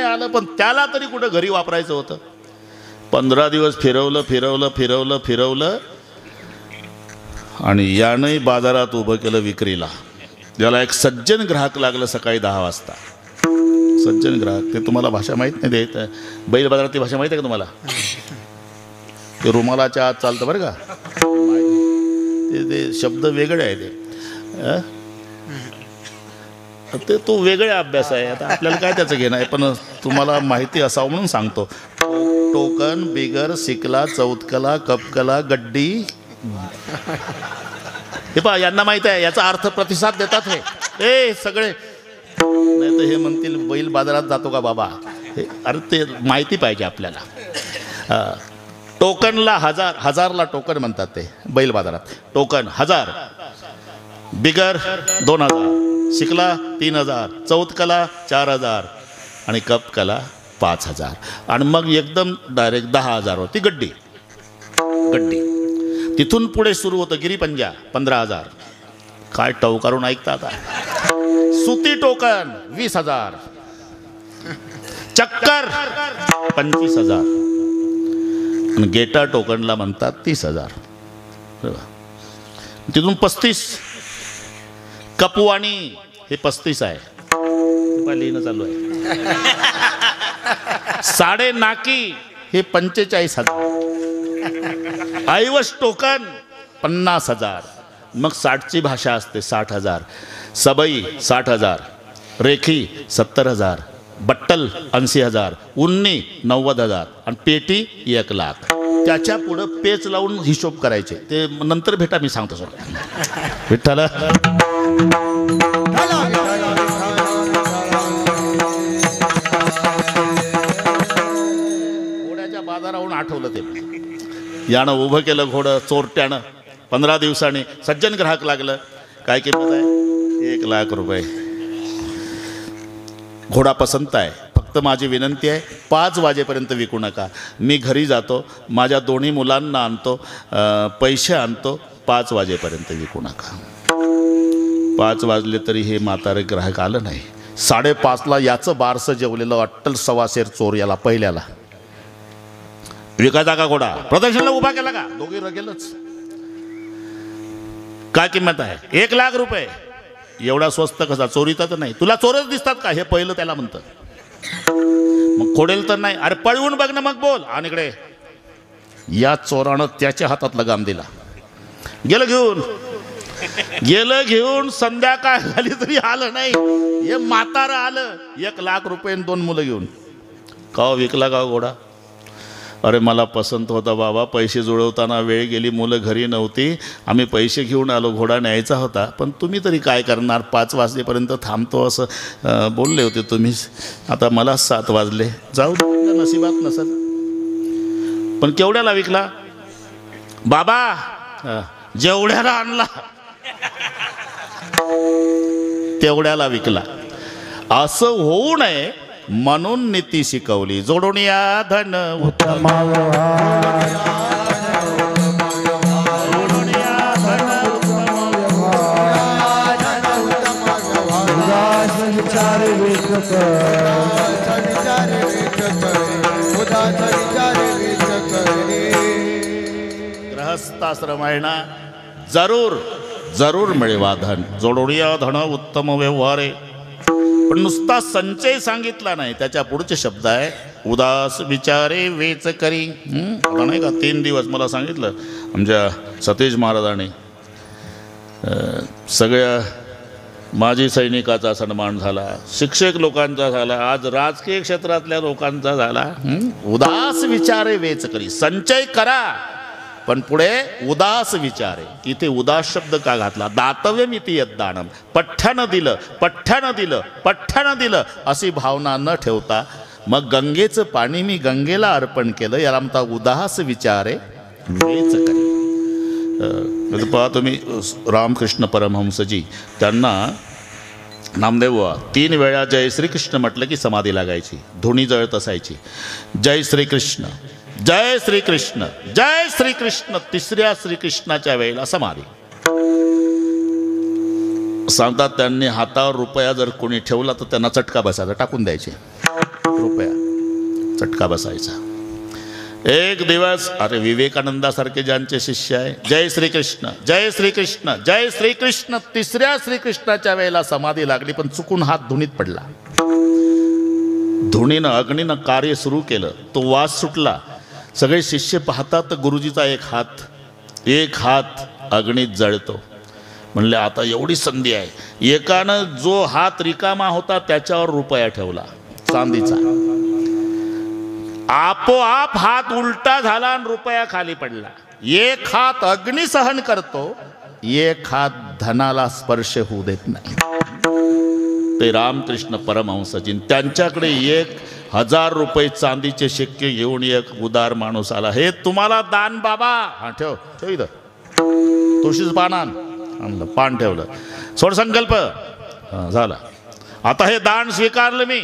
[SPEAKER 1] आलं. पण त्याला तरी कुठं घरी वापरायचं होतं. 15 दिवस फिरवलं आणि यानंही बाजारात उभं केलं विक्रीला. त्याला एक सज्जन ग्राहक लागलं सकाळी 10 वाजता. सज्जन ग्राहक, ते तुम्हाला भाषा माहीत नाही. देत बैल बाजारातली भाषा माहीत आहे का तुम्हाला? ते रुमालाच्या आत चालतं बरं का. ते शब्द वेगळे आहे ते तो वेगळा अभ्यास आहे. आता आपल्याला काय त्याचं घेणं आहे, पण तुम्हाला माहिती असावं म्हणून सांगतो. टोकन, बिगर, सिकला, चौथकला, कपकला, गड्डी. हे पहा यांना माहिती आहे, याचा अर्थ प्रतिसाद देतात हे सगळे. नाही तर हे म्हणतील बैल बाजारात जातो का बाबा. अरे ते माहिती पाहिजे आपल्याला. टोकनला 1000ला टोकन म्हणतात ते बैल बाजारात. टोकन 1000, बिगर 2000, शिकला 3000, चौथकला 4000 आणि कपकला 5000 आणि मग एकदम डायरेक्ट 10,000 होती गड्डी. तिथून पुढे सुरू होतं गिरीपंजा 15,000. काय टवकारून ऐकता आता. सुती टोकन 20,000, चक्कर 25,000 आणि गेटा टोकनला म्हणतात 30,000. तिथून 35 कपुवाणी हे 35 आहे. लिहिणं चालू आहे. साडे नाकी हे 45,000. ऐवज टोकन 50,000. मग 60ची भाषा असते 60,000. सबई 60,000, रेखी 70,000, बट्टल 80,000, उन्नी 90,000 आणि पेटी 1,00,000. त्याच्या पुढं पेच लावून हिशोब करायचे. ते नंतर भेटा, मी सांगतो सर. विठ्ठल घोड्याच्या बाजारावरून आठवलं ते. यानं उभं केलं घोडं चोरट्यानं. 15 दिवसांनी सज्जन ग्राहक लागलं. काय किंमत आहे? 1,00,000 रुपये. घोडा पसंत आहे. फक्त माझी विनंती आहे 5 वाजेपर्यंत विकू नका. मी घरी जातो, माझ्या दोन्ही मुलांना आणतो, पैसे आणतो. 5 वाजेपर्यंत विकू नका. 5 वाजले तरी हे म्हातारे ग्राहक आलं नाही. 5:30ला याचं बारसं जेवलेलं अट्टल सवासेर चोर याला पहिल्याला विकायचा का घोडा? प्रदर्शनला उभा केला का? दोघे रगेलच. काय किंमत आहे? 1,00,000 रुपये. एवढा स्वस्त कसा? चोरीचा तर नाही. तुला चोरच दिसतात का? हे पहिलं त्याला म्हणतं. मग खोडेल तर नाही. अरे पळवून बघ ना मग बोल. आणि इकडे या चोरानं त्याच्या हातात लगाम दिला. गेलं घेऊन संध्याकाळ झाली तरी आलं नाही. हे म्हातारं आलं 1,00,000 रुपये 2 मुलं घेऊन. का विकला का घोडा? अरे मला पसंत होता बाबा, पैसे जुळवताना वेळ गेली, मुलं घरी नव्हती, आम्ही पैसे घेऊन आलो, घोडा न्यायचा होता, पण तुम्ही तरी काय करणार, 5 वाजेपर्यंत थांबतो असं बोलले होते तुम्हीच. आता मला 7 वाजले, जाऊ दे, नशिबात नसेल. पण केवढ्याला विकला बाबा? जेवढ्याला आणला तेवढ्याला विकला. असं होऊ नये म्हणून नीती शिकवली. जोडून या धन उत्तम, गृहस्थाश्रमायणा जरूर जरूर मिळवा धन. जोडून या धन उत्तम व्यवहारे. पण नुसता संचय सांगितला नाही, त्याच्या पुढचे शब्द आहे उदास विचारे वेच करी. आता नाही का 3 दिवस मला सांगितलं आमच्या सतीश महाराजांनी, सगळ्या माजी सैनिकाचा सन्मान झाला, शिक्षक लोकांचा झाला, आज राजकीय क्षेत्रातल्या लोकांचा झाला. उदास विचारे वेच करी. संचय करा पण पुढे उदास विचारे. इथे उदास शब्द का घातला? दातव्यम इति यद्दानम. पठ्ठ्यानं दिलं, पठ्ठ्यानं दिलं, पठ्ठ्यानं दिलं अशी भावना न ठेवता मग गंगेचं पाणी मी गंगेला अर्पण केलं, याला म्हणता उदास विचारे वेच करी. पहा तुम्ही रामकृष्ण परमहंसजी, त्यांना नामदेव 3 वेळा जय श्रीकृष्ण म्हटलं की समाधी लागायची, धुणी जळत असायची. जय श्रीकृष्ण, जय श्रीकृष्ण, जय श्रीकृष्ण. 3ऱ्या श्रीकृष्णाच्या वेळेला समाधी. सांगतात त्यांनी हातावर रुपया जर कोणी ठेवला तर त्यांना चटका बसायचा, टाकून द्यायचे रुपया, चटका बसायचा. एक दिवस, अरे विवेकानंदासारखे ज्यांचे शिष्य आहे, जय श्रीकृष्ण, जय श्रीकृष्ण, जय श्रीकृष्ण. 3ऱ्या श्रीकृष्णाच्या वेळेला समाधी लागली, पण चुकून हात धुणीत पडला. धुणीनं अग्नीनं कार्य सुरू केलं, तो वास सुटला. सगळे शिष्य पाहतात गुरुजीचा एक हात अग्नीत जळतो. म्हणले आता एवढी संधी आहे. एकानं जो हात रिकामा होता त्याच्यावर रुपया ठेवला चांदीचा, आपोआप हात उलटा झाला आणि रुपया खाली पडला. एक हात अग्नी सहन करतो, एक हात धनाला स्पर्श होऊ देत नाही. ते रामकृष्ण परमहंसजी. त्यांच्याकडे 1000 रुपये चांदीचे शिक्के घेऊन एक उदार माणूस आला. हे तुम्हाला दान बाबा. हा ठेव ठेव इथं. तुळशीच पान आणलं, पान ठेवलं. सोड संकल्प झाला. आता हे दान स्वीकारलं मी.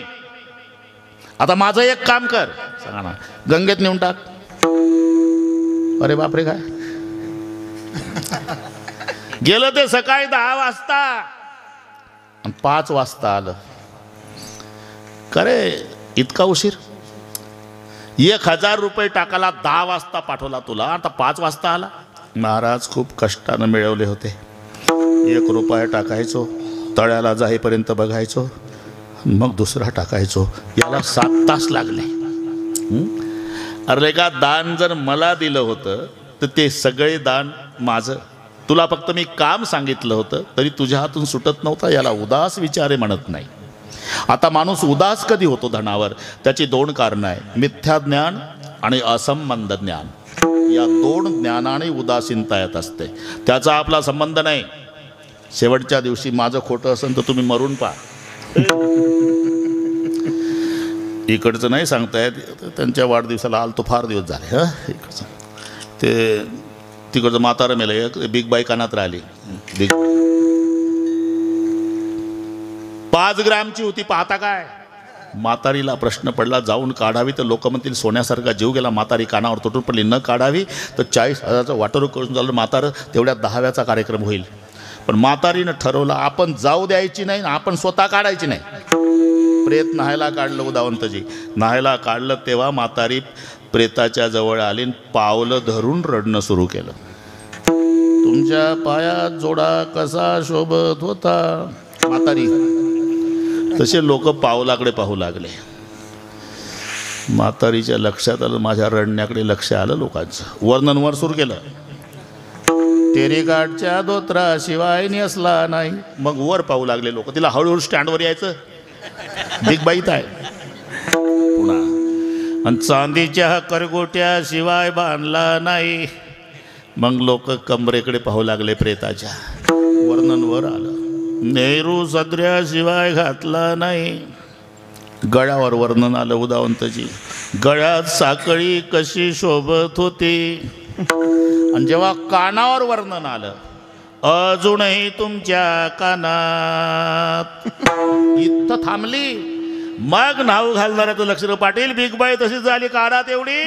[SPEAKER 1] आता माझं एक काम कर. सांगा ना, गंगेत नेऊन टाक. अरे बापरे, काय गेलं ते सकाळी 10 वाजता आणि 5 वाजता आलं. करे इतका उशीर? 1000 रुपये टाकायला 10 वाजता पाठवला तुला, आता 5 वाजता आला. महाराज खूप कष्टानं मिळवले होते. 1 रुपया टाकायचो, तळ्याला जाईपर्यंत बघायचो, मग दुसरा टाकायचो. याला 7 तास लागले. अरे का दान जर मला दिलं होतं तर ते सगळे दान माझं. तुला फक्त मी काम सांगितलं होतं तरी तुझ्या हातून सुटत नव्हता. याला उदास विचारे म्हणत नाही. आता माणूस उदास कधी होतो धनावर? त्याची 2 कारणं आहे, मिथ्या ज्ञान आणि असंबंध ज्ञान. या 2 ज्ञानाने उदासीनता येत असते. त्याचा आपला संबंध नाही. शेवटच्या दिवशी माझं खोटं असेल तर तुम्ही मरून पहा. इकडचं नाही सांगतायत. त्यांच्या वाढदिवसाला आलो तो फार दिवस झाले. इकडचं ते तिकडचं म्हातारं मेलं. एक बिग बाई कानात राहिली. 5 ग्रॅमची होती. पाहता काय? म्हातारीला प्रश्न पडला, जाऊन काढावी तर लोक म्हणतील सोन्यासारखा जीव गेला. म्हातारी कानावर तुटून पडली. न काढावी तर 40,000चं वाटोरं करून झालं म्हातारं. तेवढ्यात 10व्याचा कार्यक्रम होईल. पण म्हातारीनं ठरवलं आपण जाऊ द्यायची नाही, आपण स्वतः काढायची नाही. प्रेत न्हायला काढलं उदावंतजी. न्हायला काढलं तेव्हा म्हातारी प्रेताच्या जवळ आली, पावलं धरून रडणं सुरू केलं. तुमच्या पायात जोडा कसा शोभत होता म्हातारी. तसे लोक पावलाकडे पाहू लागले. म्हातारीच्या लक्षात आलं, माझ्या रडण्याकडे लक्ष आलं लोकांचं. वर्णनवर सुरू केलं. तेरेकाठच्या धोत्राशिवाय नेसला नाही. मग वर पाहू लागले लोक. तिला हळूहळू स्टँडवर यायचं. बिग बाईत आहे पुन्हा. आणि चांदीच्या करगोट्याशिवाय बांधला नाही. मग लोक कमरेकडे पाहू लागले प्रेताच्या. वर्णनवर आलं. नेहरू सदऱ्याशिवाय घातला नाही. गळ्यावर वर्णन आलं उदावंतजी. गळ्यात साखळी कशी शोभत होती. आणि जेव्हा कानावर वर्णन आलं, अजूनही तुमच्या कानात. इथं थांबली. मग नाव घालणाऱ्याचं लक्ष्मण पाटील. बिग बाई तशीच झाली. काढा तेवढी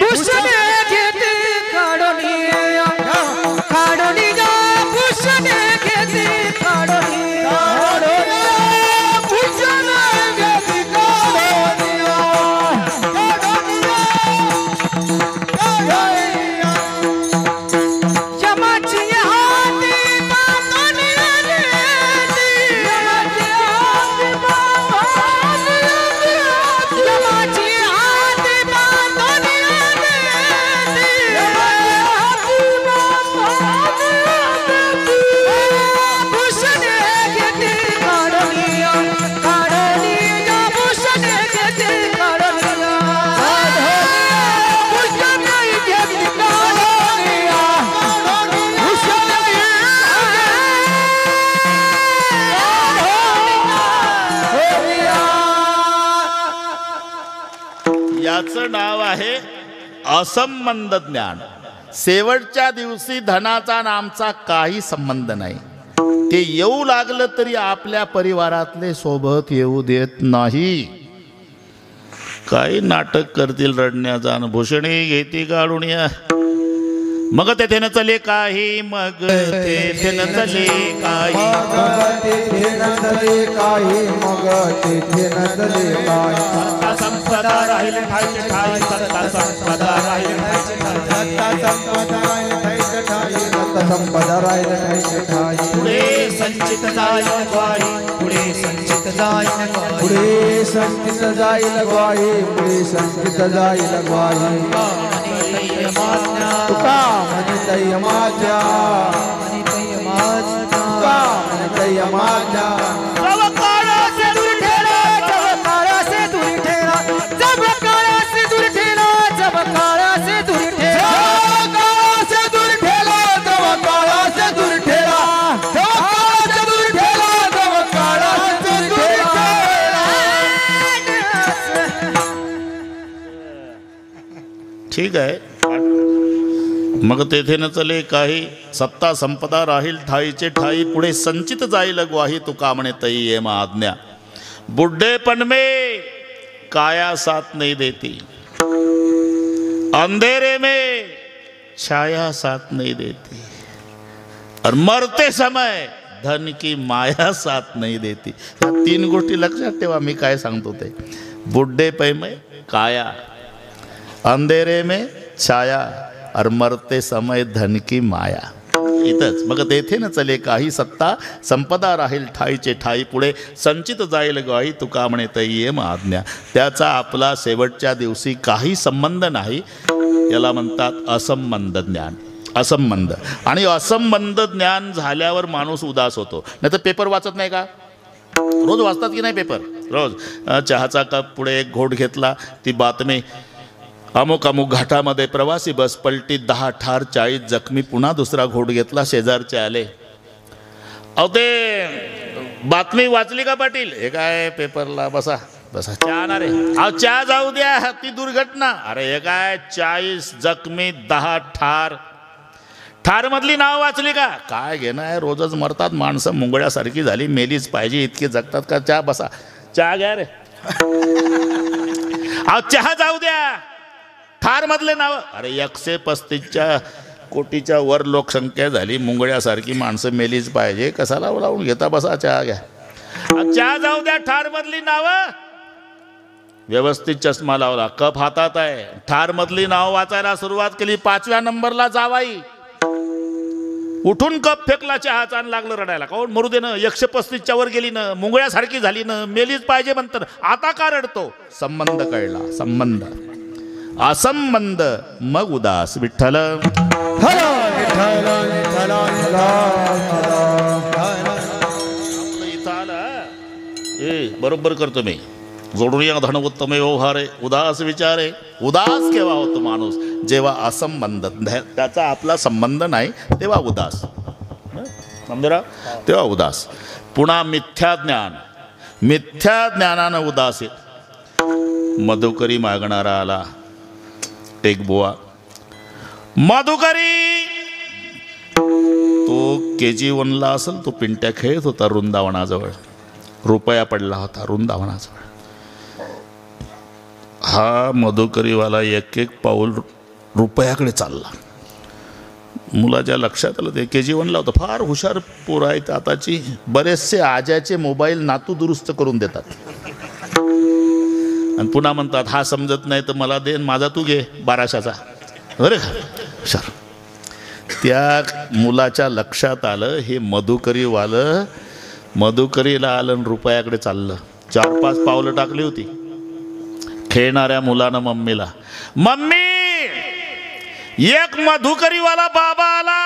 [SPEAKER 1] नाव आहे असंबंध ज्ञान. शेवटच्या दिवशी धनाचा आणि आमचा काही संबंध नाही. ते येऊ लागलं तरी आपल्या परिवारातले सोबत येऊ देत नाही. काही नाटक करतील रडण्याचा. भूषणी घेती काढून या. मग तेथे न चले काही. मग तेथे न चले काही.
[SPEAKER 2] मग तेथे न चले काही.
[SPEAKER 1] संपदा राहील ठाई ठाई. सत्ता संपदा राहील
[SPEAKER 2] संपदा राहील ठाई.
[SPEAKER 1] पुढे संचित जाईल ग्वाही. पुढे संचित जाईल ग्वाही.
[SPEAKER 2] पुढे संचित जाईल ग्वाही. पुढे संचित जाईल ग्वाही. तुका म्हणतय माझ्या. तुका म्हणतय माझ्या.
[SPEAKER 1] ठीक आहे. मग तेथे न चले काही, सत्ता संपदा राहील ठाईचे ठाई, पुढे संचित जाईल ग्वाही, तुका म्हणे तई ये मा आज्ञा. बुढ़ेपन में काया साथ नहीं देती, अंधेरे में छाया साथ नहीं देती, और मरते समय धन की माया साथ नहीं देती. या 3 गोष्टी लक्षात ठेवा. मी काय सांगतो ते. बुढ़ेपन में काया, अंधेरे में छाया, और मरते समय धन की माया. इथंच. मग तेथे न चले काही, सत्ता संपदा राहील ठाईचे ठाई, पुढे संचित जाईल ग्वाही, तुका म्हणे तई ये मा आज्ञा. त्याचा आपला शेवटच्या दिवशी काही संबंध नाही. याला म्हणतात असंबंध ज्ञान. असंबंध. आणि असंबंध ज्ञान झाल्यावर माणूस उदास होतो. नाही तर पेपर वाचत नाही का? रोज वाचतात की नाही पेपर? रोज. चहाचा कप पुढे एक घोट घेतला, ती बातमी, अमुक अमुक घाटामध्ये प्रवासी बस पलटी, 10 ठार 40 जखमी. पुन्हा दुसरा घोट घेतला, शेजारचे आले, अहो ते बातमी वाचली का पाटील? हे काय पेपरला, बसा बसा, चहा आणा रे. अहो चहा जाऊ द्या, ती दुर्घटना. अरे हे काय 40 जखमी 10 ठार. ठार मधली नाव वाचली का? काय घेणं आहे, रोजच मरतात माणसं, मुंगळ्यासारखी झाली, मेलीच पाहिजे, इतके जगतात का? चहा, बसा, चहा घ्या रे. अहो चहा जाऊ द्या, ठार मधले नाव. अरे 135 कोटीच्या वर लोकसंख्या झाली, मुंगळ्यासारखी माणसं मेलीच पाहिजे, कसाला लावून घेता? बसा, चहा घ्या. चहा जाऊ द्या, ठार मधली नाव. व्यवस्थित चष्मा लावला, कप हातात आहे, ठार मधली नाव वाचायला सुरुवात केली. 5व्या नंबरला जावाई उठून कप फेकला, चहाचा, आणि लागलं रडायला. कोण? मरू दे ना, 135च्या वर गेली ना, मुंगळ्यासारखी झाली ना, मेलीच पाहिजे म्हणतात. आता का रडतो? संबंध कळला. संबंध. असंबंध मग उदास. विठ्ठल इथं आला. बरोबर करतो मी. जोडून या धन उत्तम व्यवहारे, उदास विचारे. उदास केव्हा होतो माणूस? जेव्हा असंबंध, त्याचा आपला संबंध नाही, तेव्हा उदास. समजरा? तेव्हा उदास. पुन्हा मिथ्या ज्ञान. मिथ्या ज्ञानानं उदास. मधुकरी मागणारा आला, एक बुवा. मधुकरी तो KG1ला असेल, तो पिंट्या खेळत होता वृंदावनाजवळ. रुपया पडला होता वृंदावनाजवळ. हा मधुकरीवाला एक एक पाऊल रुपयाकडे चालला. मुलाच्या लक्षात आलं ते KG1ला होतं. फार हुशार पोरं आहेत आताची. बरेचसे आज्याचे मोबाईल नातू दुरुस्त करून देतात, आणि पुन्हा म्हणतात हा समजत नाही तर मला दे, माझा तू घे 1200चा. अरे हुशार. त्या मुलाच्या लक्षात आलं हे मधुकरीवालं. मधुकरीला आलं आणि रुपयाकडे चाललं. 4-5 पावलं टाकली होती. खेळणाऱ्या मुलानं मम्मीला, मम्मी एक मधुकरीवाला बाबा आला,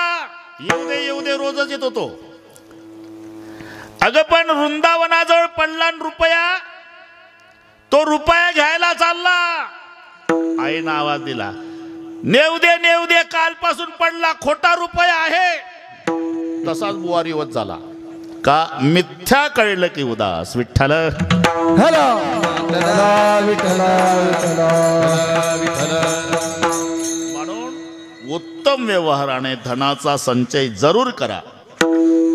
[SPEAKER 1] येऊ दे येऊ दे, रोजच येतो तो. अगं पण वृंदावनाजवळ पडला रुपया, तो रुपया घ्यायला चालला. आईनं आवाज दिला, नेऊ दे, कालपासून पडला, खोटा रुपया आहे. तसाच बुवारीवत झाला. का? मिथ्या कळलं की उदास. विठ्ठल म्हणून उत्तम व्यवहाराने धनाचा संचय जरूर करा,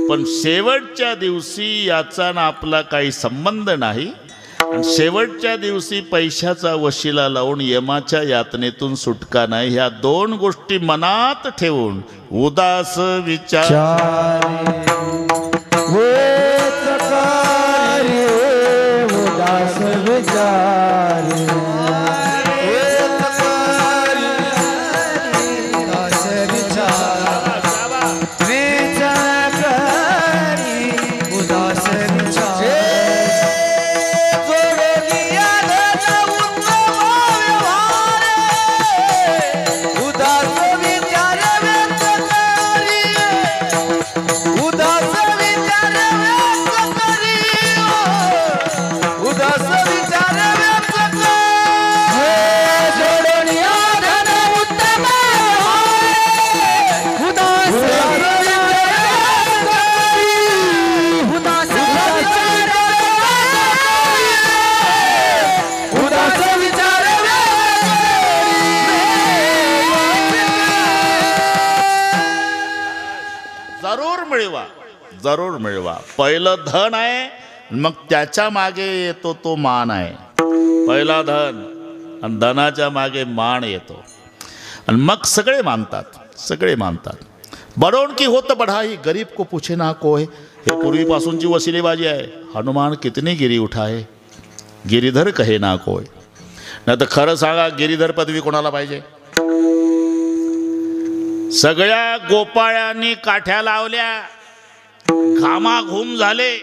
[SPEAKER 1] पण शेवटच्या दिवशी याचा ना आपला काही संबंध नाही. आणि शेवटच्या दिवशी पैशाचा वशिला लावून यमाच्या यातनेतून सुटका नाही. ह्या 2 गोष्टी मनात ठेवून उदास विचार
[SPEAKER 2] उदास
[SPEAKER 1] जरूर मिळवा, जरूर मिळवा. पहिलं धन आहे, मग त्याच्या मागे येतो तो मान आहे. पहिला धन आणि धनाच्या मागे मान येतो आणि मग सगळे मानतात, सगळे मानतात. बडोन की होत बढाई गरीब को पूछे ना कोय, हे पूर्वीपासूनची वसिलेबाजी आहे. हनुमान कितनी गिरी उठाए गिरीधर कहे ना कोय. नाही तर खरं सांगा, गिरीधर पदवी कोणाला पाहिजे? सगळ्या गोपाळांनी काठ्या लावल्या, घामाघूम झाले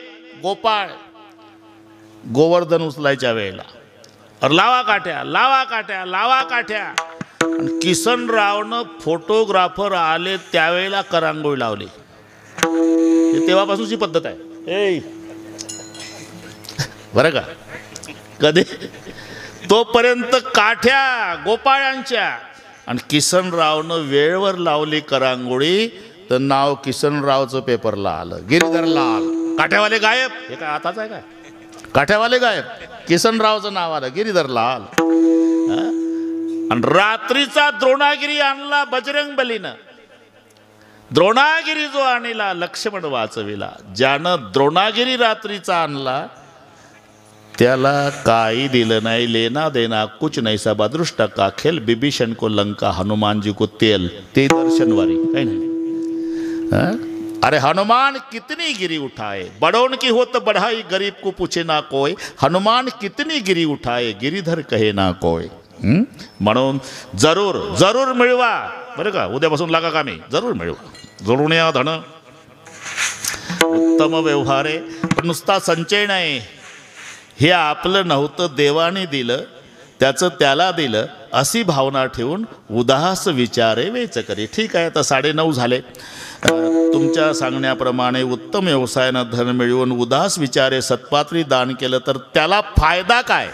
[SPEAKER 1] गोपाळ गोवर्धन उचलायच्या वेळेला. अरे लावा काठ्या, लावा काठ्या, लावा काठ्या. आणि किसनरावनं फोटोग्राफर आले त्यावेळेला करांगोळी लावली. हे तेव्हापासूनची पद्धत आहे बरं का. कधी तोपर्यंत काठ्या गोपाळांच्या, आणि किसनरावनं वेळेवर लावली करांगोळी तर नाव किसनरावचं पेपरला आलं, गिरीधर लाल. काठ्यावाले गायब, हे काय आताच आहे काय? काठ्यावाले गायब, किसनरावचं नाव आलं गिरीधर लाल. आणि रात्रीचा द्रोणागिरी आणला बजरंग बलीनं. द्रोणागिरी जो आणला लक्ष्मण वाचविला. ज्यानं द्रोणागिरी रात्रीचा आणला त्याला काही दिलं नाही. लेना देना कुछ नाही, सब अदृष्ट का खेल. बिभीषण को लंका, हनुमान जी को तेल. ते दर्शनवारी काही नाही. अरे हनुमान कितनी गिरी उठाए, बड़ोन की होत बढ़ाई गरीब को पूछे ना कोय. हनुमान कितनी गिरी उठाए गिरीधर कहे ना कोय. म्हणून जरूर जरूर मिळवा बरं का. उद्यापासून लागा कामी, जरूर मिळवा. जोडून या धन. उत्तम व्यवहार आहे, पण नुसता संचय नाही. हे आपलं नव्हतं, देवाने दिलं, त्याचं त्याला दिलं, अशी भावना ठेवून उदास विचारे वेच करी. ठीक आहे, आता 9:30 झाले. तुमच्या सांगण्याप्रमाणे उत्तम व्यवसायानं धन मिळवून उदास विचारे सत्पात्री दान केलं तर त्याला फायदा काय?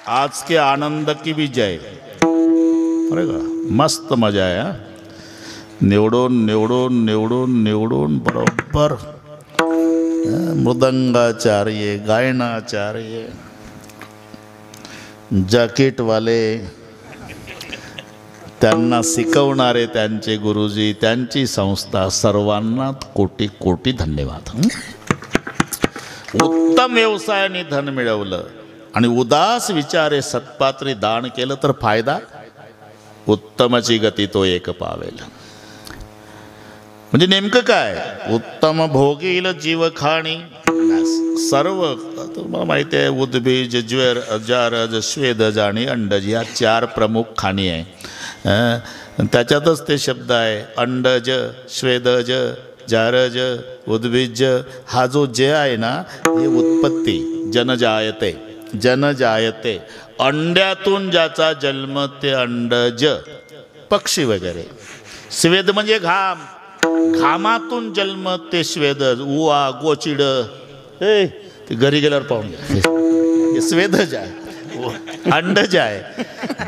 [SPEAKER 1] आज के आनंद की भी जय. अरे का मस्त मजा आहे. निवडून निवडून निवडून निवडून बरोबर मृदंगाचार्य, गायनाचार्य, जॅकेटवाले, त्यांना शिकवणारे त्यांचे गुरुजी, त्यांची संस्था, सर्वांना कोटी कोटी धन्यवाद. उत्तम व्यवसायाने धन मिळवलं आणि उदास विचारे सत्पात्री दान केलं तर फायदा? उत्तमची गती तो एक पावेल. म्हणजे नेमकं काय? उत्तम भोगील जीव खाणी. सर्व तुम्हाला माहिती आहे, उद्बीज, ज्वर, अजारज, स्वेदज आणि अंडज या 4 प्रमुख खाणी आहे. त्याच्यातच ते शब्द आहे अंडज श्वेदज जारज उद्भिज. हा जो जे आहे ना हे उत्पत्ती जनजायते जनजायते. अंड्यातून ज्याचा जन्म ते अंडज पक्षी वगैरे. स्वेद म्हणजे घाम, घामातून जन्म ते स्वेदज. उवा गोचिड हे ते घरी गेल्यावर पाहून घ्या. स्वेदज आहे, अंडज आहे.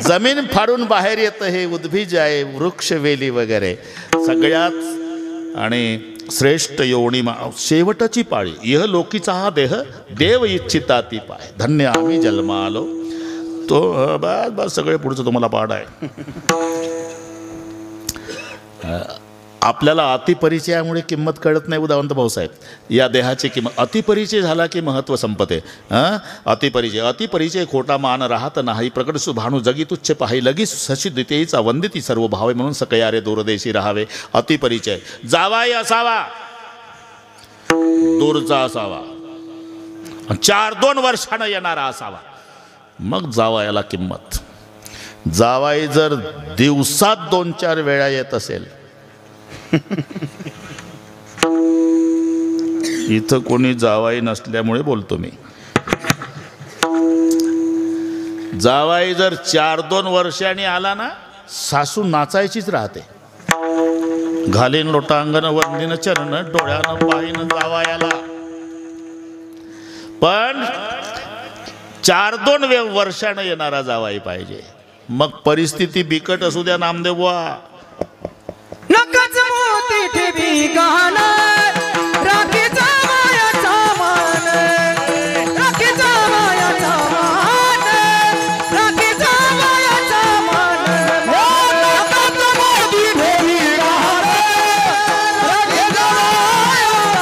[SPEAKER 1] जमीन फाडून बाहेर येतं हे उद्भिज आहे, वृक्ष वेली वगैरे. सगळ्यात आणि श्रेष्ठ योनी शेवटची पाळी इह लोकीचा हा देह देव इच्छिता ती पाय. धन्य आम्ही जन्मा आलो. तो बस बस सगळे पुढचं तुम्हाला पाठ आहे. आपल्याला अतिपरिचयामुळे किंमत कळत नाही उदावंत भाऊसाहेब. या देहाची किंमत अतिपरिचय झाला की महत्त्व संपते. अतिपरिचय खोटा मान राहत नाही. प्रकट सुभाणू जगी तुच्छ पाही लगी शशी द्वितीयीचा वंदिती सर्व भावे म्हणून सकयारे दूरदेशी राहावे. अतिपरिचय जावाई असावा, दूरचा असावा, 4-2 वर्षानं येणारा असावा, मग जावायाला किंमत. जावाई जर दिवसात 2-4 वेळा येत असेल, इथं कोणी जावाई नसल्यामुळे बोलतो मी. जावाई जर 4-2 वर्षांनी आला ना, सासू नाचायचीच राहते. घालीन लोटांगण वंदीन चरण डोळ्यानं पाहिन जावायाला. पण 4-2 वर्षानं येणारा जावाई पाहिजे. मग परिस्थिती बिकट असू द्या नामदेवा.
[SPEAKER 3] नकच मोती ठेवी गहाण राखीचा मायाचा मान, राखीचा मायाचा मान, राखीचा मायाचा मान. नकच मोती ठेवी गहाण राखीचा मायाचा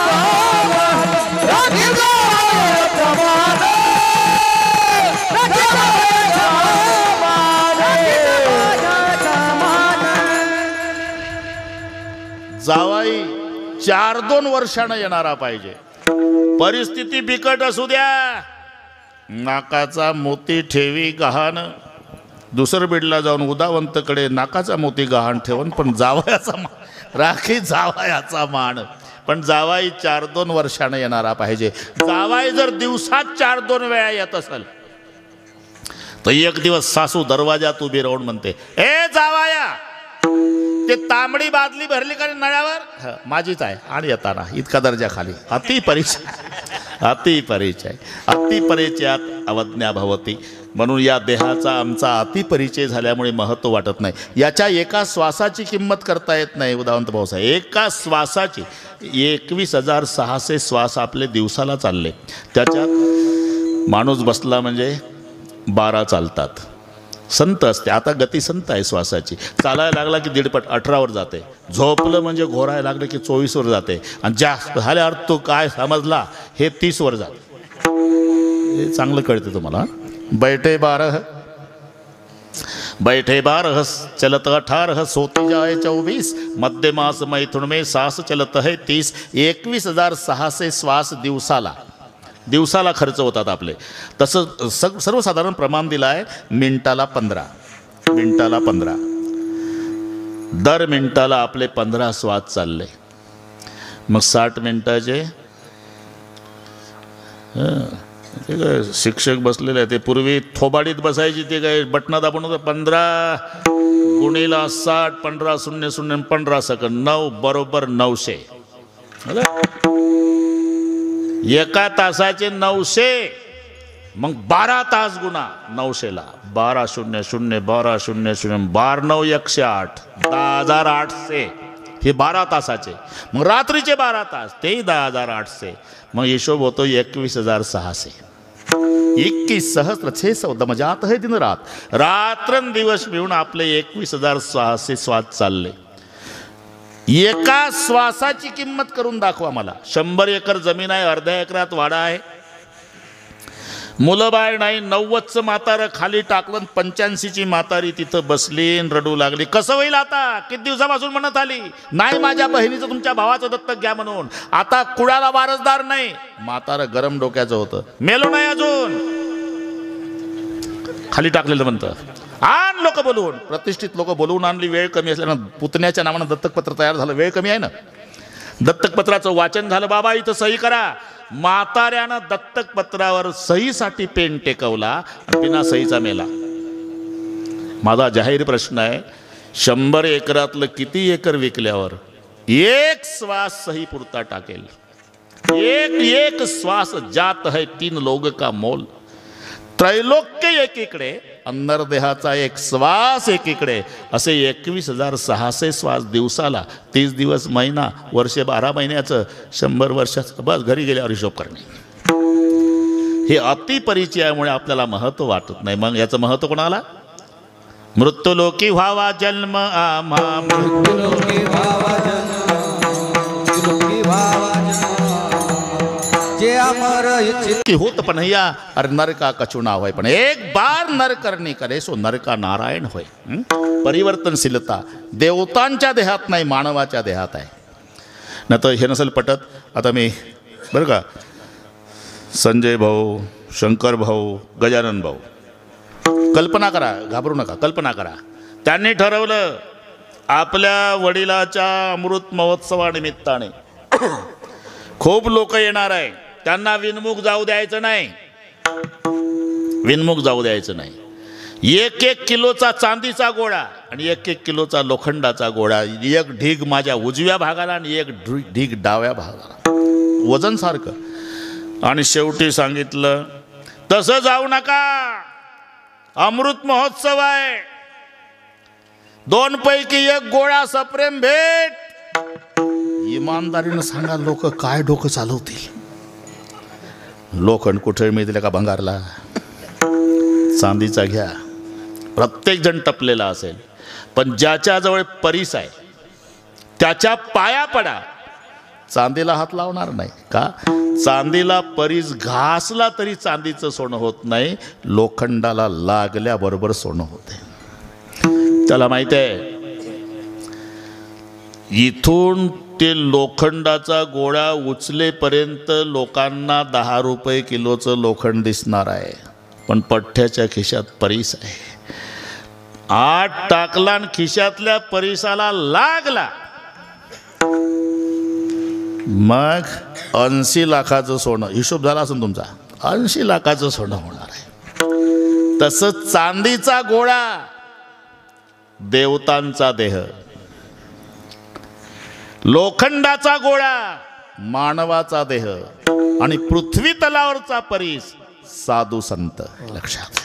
[SPEAKER 3] मान, राखीचा मायाचा मान, राखीचा मायाचा मान, राखीचा मान.
[SPEAKER 1] जावाई 4-2 वर्षानं येणारा पाहिजे. परिस्थिती बिकट असू द्या. नाकाचा मोती ठेवी गहाण. दुसरं बीडला जाऊन उदावंतकडे नाकाचा मोती गहाण ठेवून पण जावयाचा मान राखी जावयाचा मान. पण जावाई 4-2 वर्षानं येणारा पाहिजे. जावाई जर दिवसात 4-2 वेळा येत असेल तर एक दिवस सासू दरवाजात उभी राहून म्हणते, ए जावाया, ते तांबडी बादली भरली का नळ्यावर? माझीच आहे आणि येताना इतका दर्जा खाली. अतिपरिचय अतिपरिचय अतिपरिचयात अवज्ञा भवती. म्हणून या देहाचा आमचा अतिपरिचय झाल्यामुळे महत्त्व वाटत नाही. याच्या एका श्वासाची किंमत करता येत नाही उदावंत भाऊसाहेब. एका श्वासाची 21,600 श्वास आपले दिवसाला चालले. त्याच्यात माणूस बसला म्हणजे 12 चालतात. संत असते. आता गती संत आहे श्वासाची. चालायला लागला की 1.5 18वर जाते. झोपलं म्हणजे घोरायला लागलं की 24वर जाते. आणि जास्त झाल्यावर तो काय समजला हे 30वर जाते. हे चांगलं कळतं तुम्हाला. बैठे 12 चलत 18 सोती जाए 24 मध्य मास मैथुन में सांस चलत है 30. 21,600 श्वास दिवसाला खर्च होतात आपले. तसं सर्वसाधारण प्रमाण दिलं आहे मिनिटाला 15. दर मिनिटाला आपले 15 श्वास चालले. मग 60 मिनिटाचे ते काय शिक्षक बसलेले आहे. ते पूर्वी थोबाडीत बसायची. ते काय बटणं दाबून होतं. 15 गुणिला 60 15 15 सेकंद 9 बरोबर 900. एका तासाचे 900. मग 12 तास गुणा 900ला 12 0 0 12 0 0 12 9 108 10,800. हे 12 तासाचे. मग रात्रीचे 12 तास तेही 10,800. मग हिशोब होतो 21,600. 21 सहस्त्र 600 दमजात है दिन रात. रात्रंदिवस मिळून आपले 21,600 श्वास चालले. एका श्वासाची किंमत करून दाखवा मला. 100 एकर जमीन आहे, अर्ध्या एकरात वाडा आहे, मुलं बाळ नाही, 90चं म्हातारं खाली टाकलं, 85ची म्हातारी तिथं बसली रडू लागली. कसं होईल आता? किती दिवसापासून म्हणत आली नाही माझ्या बहिणीचं तुमच्या भावाचं दत्तक घ्या म्हणून. आता कुणाला वारसदार नाही. म्हातारं गरम डोक्याचं होतं. मेलो नाही अजून, खाली टाकलेलं म्हणतं. आण लोक बोलवून, प्रतिष्ठित लोक बोलवून आणली. वेळ कमी असल्यानं पुतण्याच्या नावानं दत्तकपत्र तयार झालं. वेळ कमी आहे ना. दत्तकपत्राचं वाचन झालं. बाबा इथं सही करा. म्हाताऱ्यानं दत्तकपत्रावर सहीसाठी पेन टेकवला आणि बिना सहीचा मेला. माझा जाहीर प्रश्न आहे, 100 एकरातलं किती एकर विकल्यावर एक श्वास सही पुरता टाकेल? एक श्वास जात है 3 लोग का मोल. त्रैलोक्य एकीकडे, अंतर्देहाचा एक श्वास एकीकडे, असे 21,600 श्वास दिवसाला, 30 दिवस महिना, वर्षे 12 महिन्याचं, 100 वर्षाचं. बस घरी गेल्यावर हिशोब करणे. हे अतिपरिचयामुळे आपल्याला महत्व वाटत नाही. मग याचं महत्व कोणाला? मृत्युलोकी व्हावा जन्म आम्हा,
[SPEAKER 2] मृत्युलोकी व्हावा जन्म, मृत्युलोकी व्हावा जन्म, जे अमर इच्छित
[SPEAKER 1] की होत पण या अरे नरका कछु ना होय, पण एक बार नर करणे करे सो नरका नारायण होय. परिवर्तनशीलता देवतांच्या देहात नाही, मानवाच्या देहात आहे. न तर हे नसेल पटत. आता मी बरं का, संजय भाऊ, शंकर भाऊ, गजानन भाऊ, कल्पना करा, घाबरू नका, कल्पना करा. त्यांनी ठरवलं आपल्या वडिलाच्या अमृत महोत्सवानिमित्ताने खूप लोक येणार आहे, त्यांना विनमुख जाऊ द्यायचं नाही. विनमुख जाऊ द्यायचं नाही. 1-1 किलोचा चांदीचा गोळा आणि 1-1 किलोचा लोखंडाचा गोळा, एक ढीग माझ्या उजव्या भागाला आणि एक ढीग डाव्या भागाला, वजन सारखं. आणि शेवटी सांगितलं तसं जाऊ नका, अमृत महोत्सव आहे, 2 पैकी 1 गोळा सप्रेम भेट. इमानदारीनं सांगा, लोक काय डोकं चालवतील? लोखंड कुठे मिळतील का भंगारला? चांदीचा घ्या. प्रत्येक जण टपलेला असेल, पण ज्याच्याजवळ परीस आहे त्याच्या पाया पडा. चांदीला हात लावणार नाही का? चांदीला परीस घासला तरी चांदीचं सोनं होत नाही, लोखंडाला लागल्याबरोबर सोनं होते. त्याला माहिती आहे इथून ते लोखंडाचा गोळा उचलेपर्यंत लोकांना 10 रुपये किलोचं लोखंड दिसणार आहे, पण पठ्ठ्याच्या खिशात परीस आहे. 8 टाकला आणि खिशातल्या परीसाला लागला, मग 80 लाखाचं सोनं, हिशोब झाला असेल तुमचा, 80 लाखाचं सोनं होणार आहे. तसंच चांदीचा गोळा देवतांचा देह, लोखंडाचा गोळा मानवाचा देह आणि पृथ्वी तलावरचा परीस साधू संत. लक्षात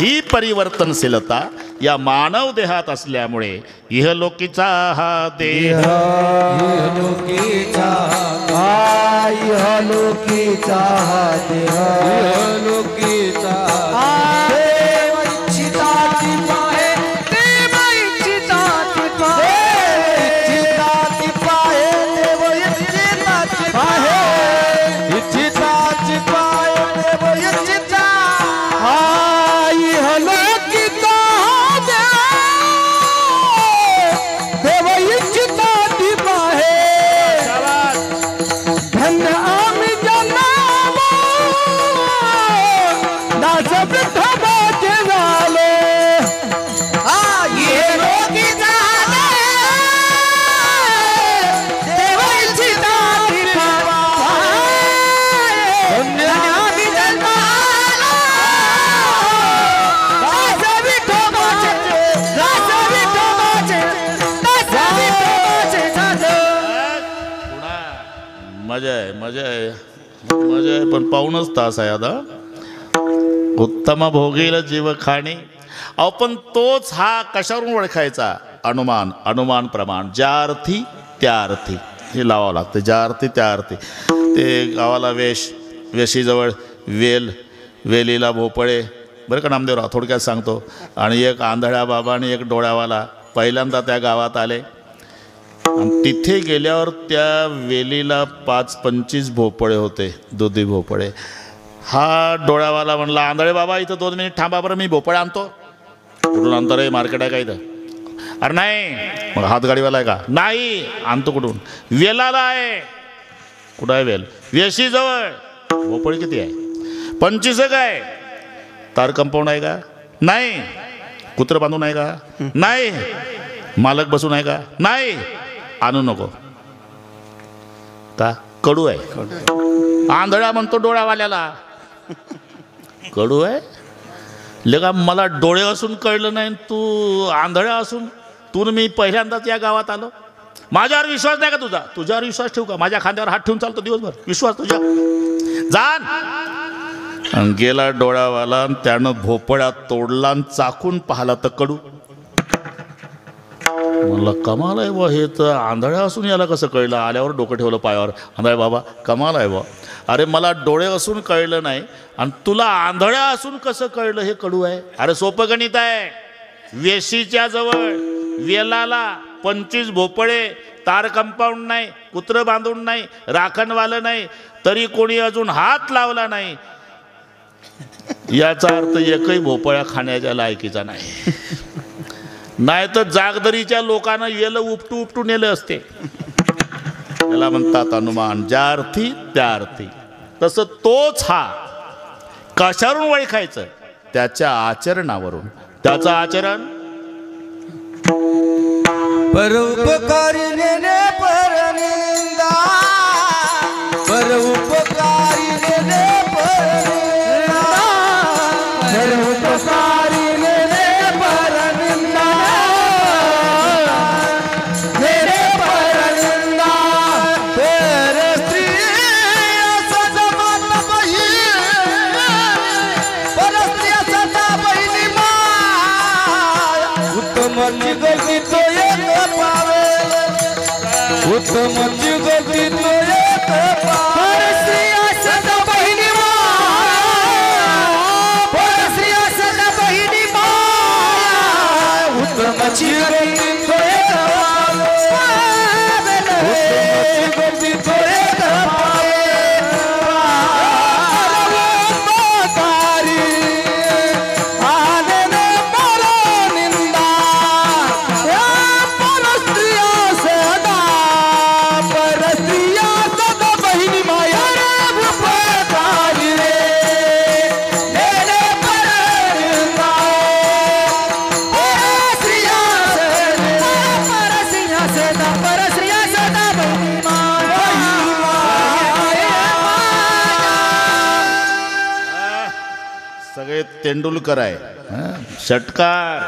[SPEAKER 1] ही परिवर्तनशीलता या मानव देहात असल्यामुळे इहलोकीचा हा देह,
[SPEAKER 2] इहलोकीचा इहलोकीचा देह, इहलोकीचा देव इच्छिताती पाहे, देव इच्छिताती पाहे, इच्छिताती पाहे, देव इच्छिताती पाहे, इच्छिताती पाहे, देव इच्छिता. इहलोकीचा देव इच्छिताती पाहे, धन्य आम्ही जन्म दास विठोबाचे झाले. इहलोकीचा देव इच्छिताती पाहे, धन्य आम्ही जन्म दास विठोबाचे, दास विठोबाचे, दास विठोबाचे झाले.
[SPEAKER 1] मजा आहे, मजा आहे, मजा आहे. पण पाऊणच तास आहे आता. उत्तम भोगील जीव खाणे. अहो पण तोच हा कशावरून ओळखायचा? अनुमान, अनुमान प्रमाण. ज्या अर्थी त्या अर्थी हे लावावं लागतं. ज्या अर्थी त्या अर्थी. ते गावाला वेश, वेशीजवळ वेल, वेलीला भोपळे. बरं का नामदेवराव, थोडक्यात सांगतो. आणि एक आंधळ्या बाबा आणि एक डोळ्यावाला पहिल्यांदा त्या गावात आले. आणि तिथे गेल्यावर त्या वेलीला 5-25 भोपळे होते, दुधी भोपळे. हा डोळ्यावाला म्हणला, आंधळे बाबा इथं 2 मिनिट थांबा बरं, मी भोपळे आणतो. कुठून आणतो रे? मार्केट आहे का इथं? अरे नाही. मग हातगाडीवाला आहे का? नाही. आणतो कुठून? वेलाला आहे. कुठं आहे वेल? वेशीजवळ. भोपळे किती आहे? 25 आहे. तार कंपाऊंड आहे का? नाही. कुत्रं बांधून आहे का? नाही. मालक बसून आहे का? नाही. आणू नको का? कडू आहे. आंधळा म्हणतो डोळ्यावाल्याला कडू आहे. लगा मला डोळे असून कळलं नाही, तू आंधळा असून. तू मी पहिल्यांदाच या गावात आलो. माझ्यावर विश्वास नाही का तुझा? तुझ्यावर विश्वास ठेवू का? माझ्या खांद्यावर हात ठेवून चालतो दिवसभर. विश्वास तुझ्या जाण. गेला डोळ्यावाला, त्यानं भोपळ्यात तोडला आणि चाकून पाहला तर कडू. म्हणलं कमाल आहे बा, हे तर आंधळ्या असून याला कसं कळलं? आल्यावर डोकं ठेवलं पायावर. आंधळ्या बाबा कमाल आहे बा. अरे मला डोळे असून कळलं नाही आणि तुला आंधळ्या असून कसं कळलं हे कडू आहे? अरे सोपं गणित आहे. वेशीच्या जवळ वेलाला 25 भोपळे, तार कंपाऊंड नाही, कुत्रं बांधून नाही, राखणवालं नाही, तरी कोणी अजून हात लावला नाही. याचा अर्थ एकही भोपळा खाण्याच्या लायकीचा नाही. नाही तर जागदरीच्या लोकांना येलं उपटू उपटू नेलं असते. त्याला म्हणतात अनुमान. ज्या अर्थी त्या अर्थी. तसं तोच हा कशावरून ओळखायचं? त्याच्या आचरणावरून. त्याचं आचरण
[SPEAKER 3] परोपकारी नेने परनिंदा, परोपकारी नेने परनिंदा, परोपकारी नेने परनिंदा, नेने परनिंदा. पर स्त्री सदा माता बहीण, पर स्त्री सदा बहिणी माय. उत्तमाची गती तो उत्तमाची गती तो एक परस्त्रिया सदा बहिणी माय, परस्त्रिया सदा बहिणी माय. उत्तमाची गती तो एक उत्तमाची गती तो एक
[SPEAKER 1] तेंडुलकर आहे. षटकार.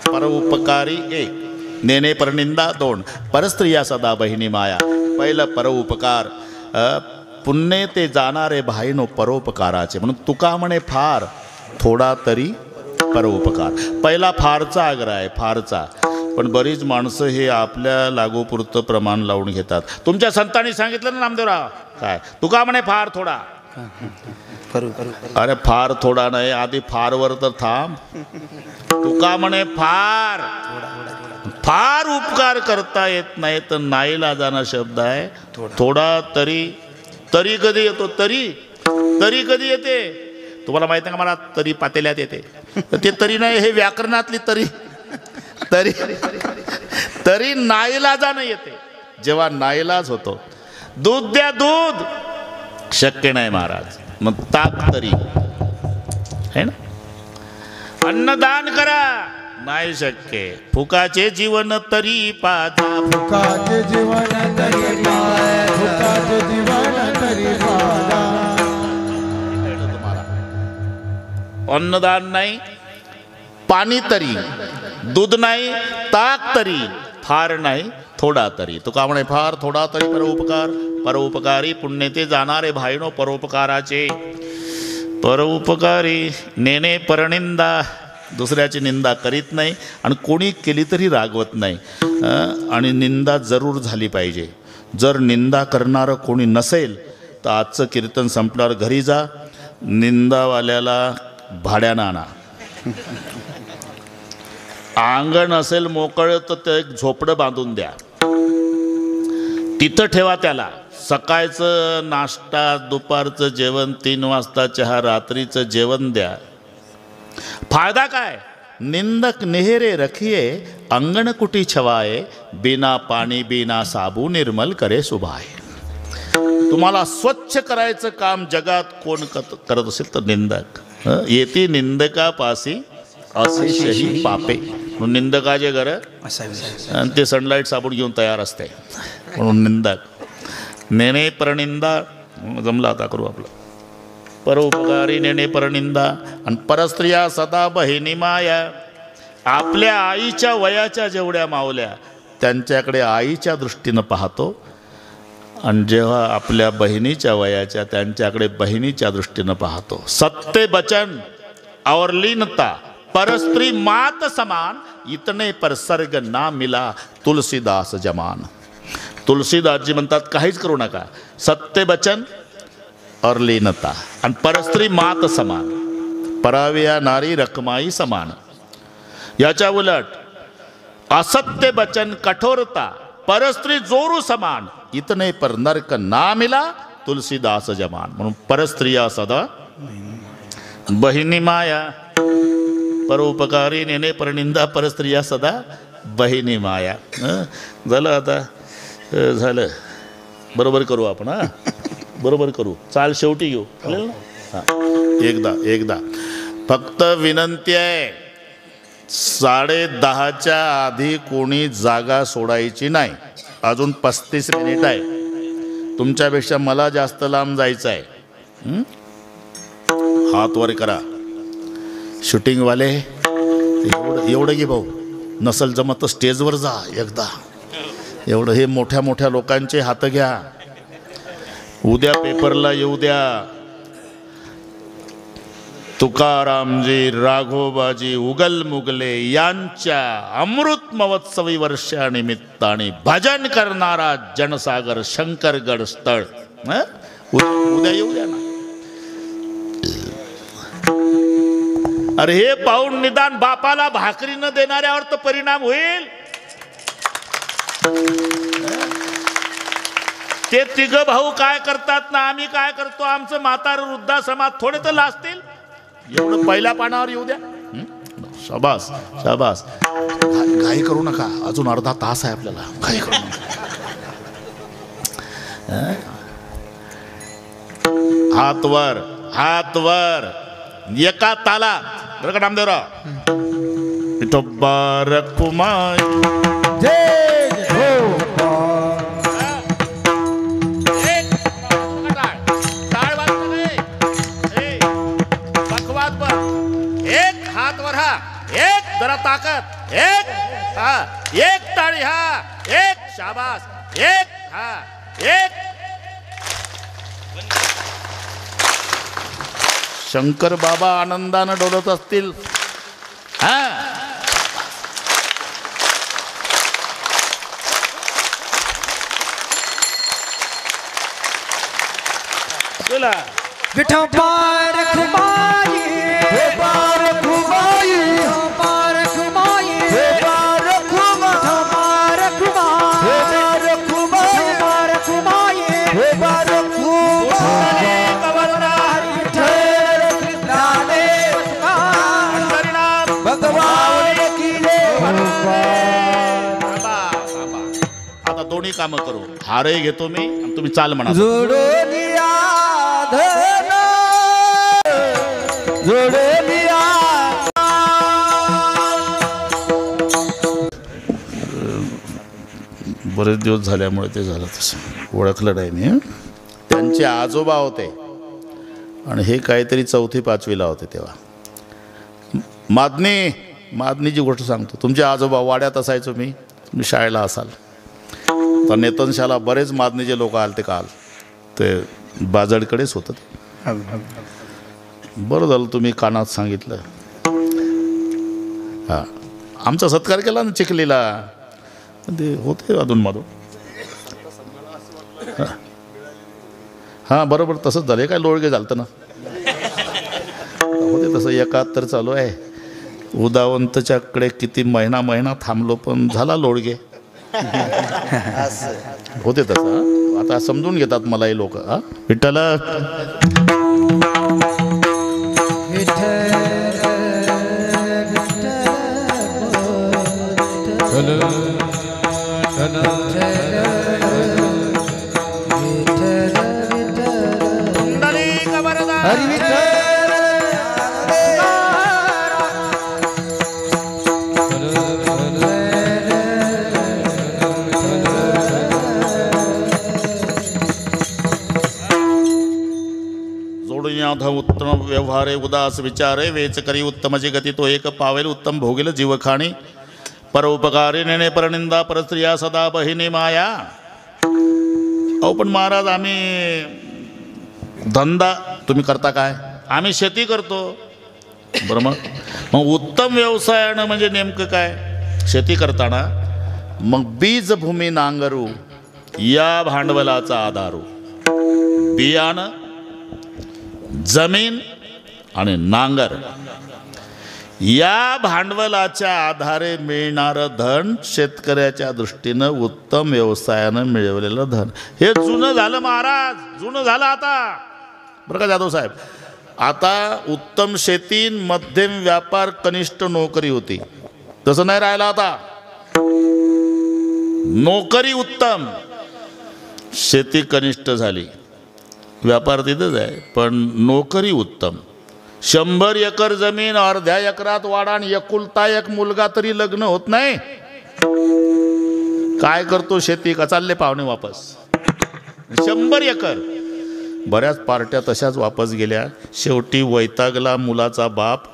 [SPEAKER 1] परोपकारी 1, नेने परनिंदा 2, परस्त्रिया सदा बहिणी माया. पहिलं परोपकार. पुण्य ते जाणारे भाईनो परोपकाराचे. म्हणून तुका म्हणे फार थोडा तरी परोपकार. पहिला फारचा आग्रह आहे, फारचा. पण बरीच माणसं हे आपल्या लागूपुरतं प्रमाण लावून घेतात. तुमच्या संतांनी सांगितलं ना नामदेवराव, काय तुका म्हणे फार थोडा. अरे फार थोडा नाही, आधी फारवर तर थांब. तुका म्हणे फार. फार उपकार करता येत नाही तर नाईलाजाना शब्द आहे. थोडा तरी. तरी कधी येतो? तरी कधी येते तुम्हाला माहित नाही का? मला तरी पातेल्यात येते. ते तरी नाही, हे व्याकरणातली तरी. तरी तरी नाईलाजानं येते. जेव्हा नाईलाज होतो, दूध द्या दूध, शक्य नाही महाराज, मग ताक तरी है ना. अन्नदान करा, नाही शक्य. फुकाचे जीवन तरी पाजा.
[SPEAKER 2] फुकाचे जीवन तरी पाय, फुकाचे जीवन तरी पाजा.
[SPEAKER 1] अन्नदान नाही, पाणी तरी, दूध नाही, ताक तरी, फार नाही, थोडा तरी. तुका म्हणे फार थोडा तरी परोपकार. परोपकारी पुण्य ते जाणारे भाईनो परोपकाराचे. परोपकारी नेने परनिंदा. दुसऱ्याची निंदा करीत नाही आणि कोणी केली तरी रागवत नाही. आणि निंदा जरूर झाली पाहिजे. जर निंदा करणारं कोणी नसेल तर आजचं कीर्तन संपल्यावर घरी जा, निंदावाल्याला भाड्यानं आणा. अंगण असेल मोकळं तर ते एक झोपडं बांधून द्या, तिथं ठेवा त्याला. सकाळचं नाश्ता, दुपारचं जेवण, 3 वाजता चहा, रात्रीचं जेवण द्या. फायदा काय? निंदक नेहरे रखिये, अंगण कुटी छवाये, बिना पाणी बिना साबू निर्मल करे सुभाये. तुम्हाला स्वच्छ करायचं काम जगात कोण करत असेल तर निंदक. येती निंदकापासी अशेषही पापे. म्हणून निंदकाचे घर
[SPEAKER 3] असावे.
[SPEAKER 1] आणि ते सनलाईट साबण घेऊन तयार असते म्हणून निंदक. नेणे परनिंदा जमला आता करू आपलं. परोपकारी नेणे परनिंदा. आणि परस्त्रिया सदा बहिणी माया. आपल्या आईच्या वयाच्या जेवढ्या मावल्या त्यांच्याकडे आईच्या दृष्टीनं पाहतो, आणि जेव्हा आपल्या बहिणीच्या वयाच्या त्यांच्याकडे बहिणीच्या दृष्टीनं पाहतो. सत्य बचन और लीनता परस्त्री मात समान, इतने पर सर्ग ना मिला तुलसीदास जमान. तुलसीदासजी म्हणतात काहीच करू नका, सत्य बचन और लीनता आणि परस्त्री मात समान, पराव्या नारी रकमाई समान. याच्या उलट असत्य बचन कठोरता परस्त्री जोरू समान, इतने पर नरक ना मिला तुलसीदास जमान. म्हणून परस्त्रिया सदा बहिणी माया. परोपकारी नेणे परनिंदा परस्त्रिया सदा बहिणी माया. झालं आता झालं. बरोबर करू आपण. हां बरोबर करू. चाल शेवटी घेऊ चालेल ना. हां एकदा फक्त विनंती आहे, 10:30च्या आधी कोणी जागा सोडायची नाही. अजून 35 मिनिट आहे. तुमच्यापेक्षा मला जास्त लांब जायचं आहे. हात वर करा. शूटिंगवाले एवढं घे भाऊ, नसल जमत तर स्टेजवर जा एकदा. एवढं हे मोठ्या मोठ्या लोकांचे हात घ्या. उद्या पेपरला येऊ द्या. तुकारामजी राघोबाजी उगल मुगले यांच्या अमृत महोत्सवी वर्षानिमित्ताने भजन करणारा जनसागर शंकरगड स्थळ. उद्या येऊ द्या ना. अरे हे पाहून निदान बापाला भाकरी न देणाऱ्यावर तर परिणाम होईल. ते तिघ भाऊ काय करतात ना आम्ही काय करतो, आमचं म्हातार वृद्धाश्रमात थोडे तर लाजतील. एवढं पहिल्या पानावर येऊ द्या. शाबास शाबास. घाई करू नका, अजून अर्धा तास आहे आपल्याला. घाई करू नका. हात वर एका ताला. बरं का नामदेवराव. विठोबा रखुमाई जरा ताकद. एक टाळी. एक शाबास. एक शंकर बाबा आनंदानं डोलत असतील. चला
[SPEAKER 3] विठोबा रखुमाई
[SPEAKER 1] दोन्ही कामं करू. हारही घेतो मी आणि तुम्ही चाल म्हणा. बरेच दिवस झाल्यामुळे ते झालं तसं. ओळखलं नाही मी. त्यांचे आजोबा होते आणि हे काहीतरी 4वी-5वीला होते तेव्हा. मादनीची गोष्ट सांगतो. तुमचे आजोबा वाड्यात असायचो मी, तुम्ही शाळेला असाल तर नेतनशाला बरेच मादनीचे लोक आले ते काल. ते बाजडकडेच होतं. बरं झालं तुम्ही कानात सांगितलं. हां आमचा सत्कार केला ना चिखलीला. ते होते अधूनमधून. हां बरोबर तसंच झालं. काय लोळगे झालं ना होते तसं. 71 चालू आहे. उदावंतच्याकडे किती महिना थांबलो पण झाला लोळगे. होते तसं. आता समजून घेतात मला हे लोक. विठ्ठल अधम उत्तम व्यवहारे उदास विचारे वेच करी उत्तमची गती तो एक पावेल उत्तम भोगेल जीवखाणी परोपकारी नेणे परनिंदा परस्त्रिया सदा बहिणी माया. अहो पण महाराज आम्ही धंदा तुम्ही करता काय? आम्ही शेती करतो. बरं मग उत्तम व्यवसायानं म्हणजे नेमकं काय? शेती करताना मग बीजभूमी नांगरू या भांडवलाचा आधारू. बियाणं, जमीन आणि नांगर या भांडवलाच्या आधारे मिळणारं धन शेतकऱ्याच्या दृष्टीनं उत्तम व्यवसायानं मिळवलेलं धन. हे जुनं झालं महाराज, जुनं झालं आता. बरं का जाधव साहेब, आता उत्तम शेती, मध्यम व्यापार, कनिष्ठ नोकरी होती. तसं नाही राहिलं आता. नोकरी उत्तम, शेती कनिष्ठ झाली. व्यापार तिथंच आहे पण नोकरी उत्तम. 100 एकर जमीन अर्ध्या एकरात वाढा आणि एकुलता एक मुलगा तरी लग्न होत नाही. काय करतो शेती का? चालले पाहुणे वापस. 100 एकर. बऱ्याच पार्ट्या तशाच वापस गेल्या. शेवटी वैतागला मुलाचा बाप.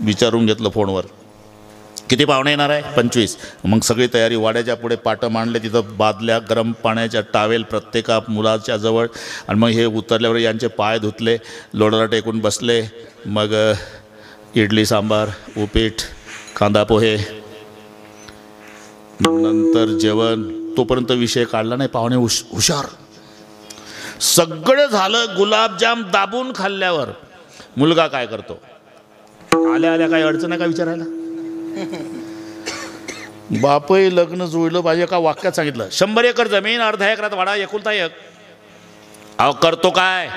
[SPEAKER 1] विचारून घेतलं फोनवर, किती पाहुणे येणार आहे? 25. मग सगळी तयारी, वाड्याच्या पुढे पाटं मांडले, तिथं बादल्या, गरम पाण्याच्या टावेल प्रत्येका मुलाच्या जवळ. आणि मग हे उतरल्यावर यांचे पाय धुतले, लोणाला टेकून बसले. मग इडली सांबार, उपीट, कांदा पोहे, नंतर जेवण. तोपर्यंत विषय काढला नाही. पाहुणे हुशार. सगळं झालं. गुलाबजाम दाबून खाल्ल्यावर मुलगा काय करतो? आल्या आल्या काही अडचण आहे का विचारायला? बापही लग्न जुळलं पाहिजे का वाक्यात सांगितलं. 100 एकर जमीन अर्ध्या एकरात वाडा एकुलता एक. अहो करतो काय?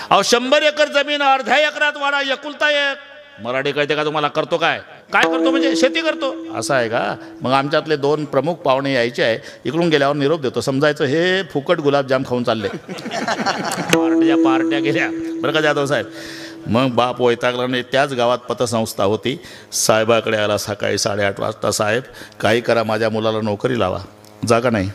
[SPEAKER 1] अहो 100 एकर जमीन अर्ध्या एकरात वाडा एकुलता एक. मराठी कळते का तुम्हाला? करतो काय? काय करतो म्हणजे शेती करतो असं आहे का? मग आमच्यातले 2 प्रमुख पाहुणे यायचे आहे. इकडून गेल्यावर निरोप देतो. समजायचं हे फुकट गुलाबजाम खाऊन चालले. पार्ट्या गेल्या. बरं का जाधव साहेब. मग बाप वैतागला नाही. त्याच गावात पतसंस्था होती. साहेबाकडे आला सकाळी 8:30 वाजता. साहेब काही करा, माझ्या मुलाला नोकरी लावा. जागा नाही.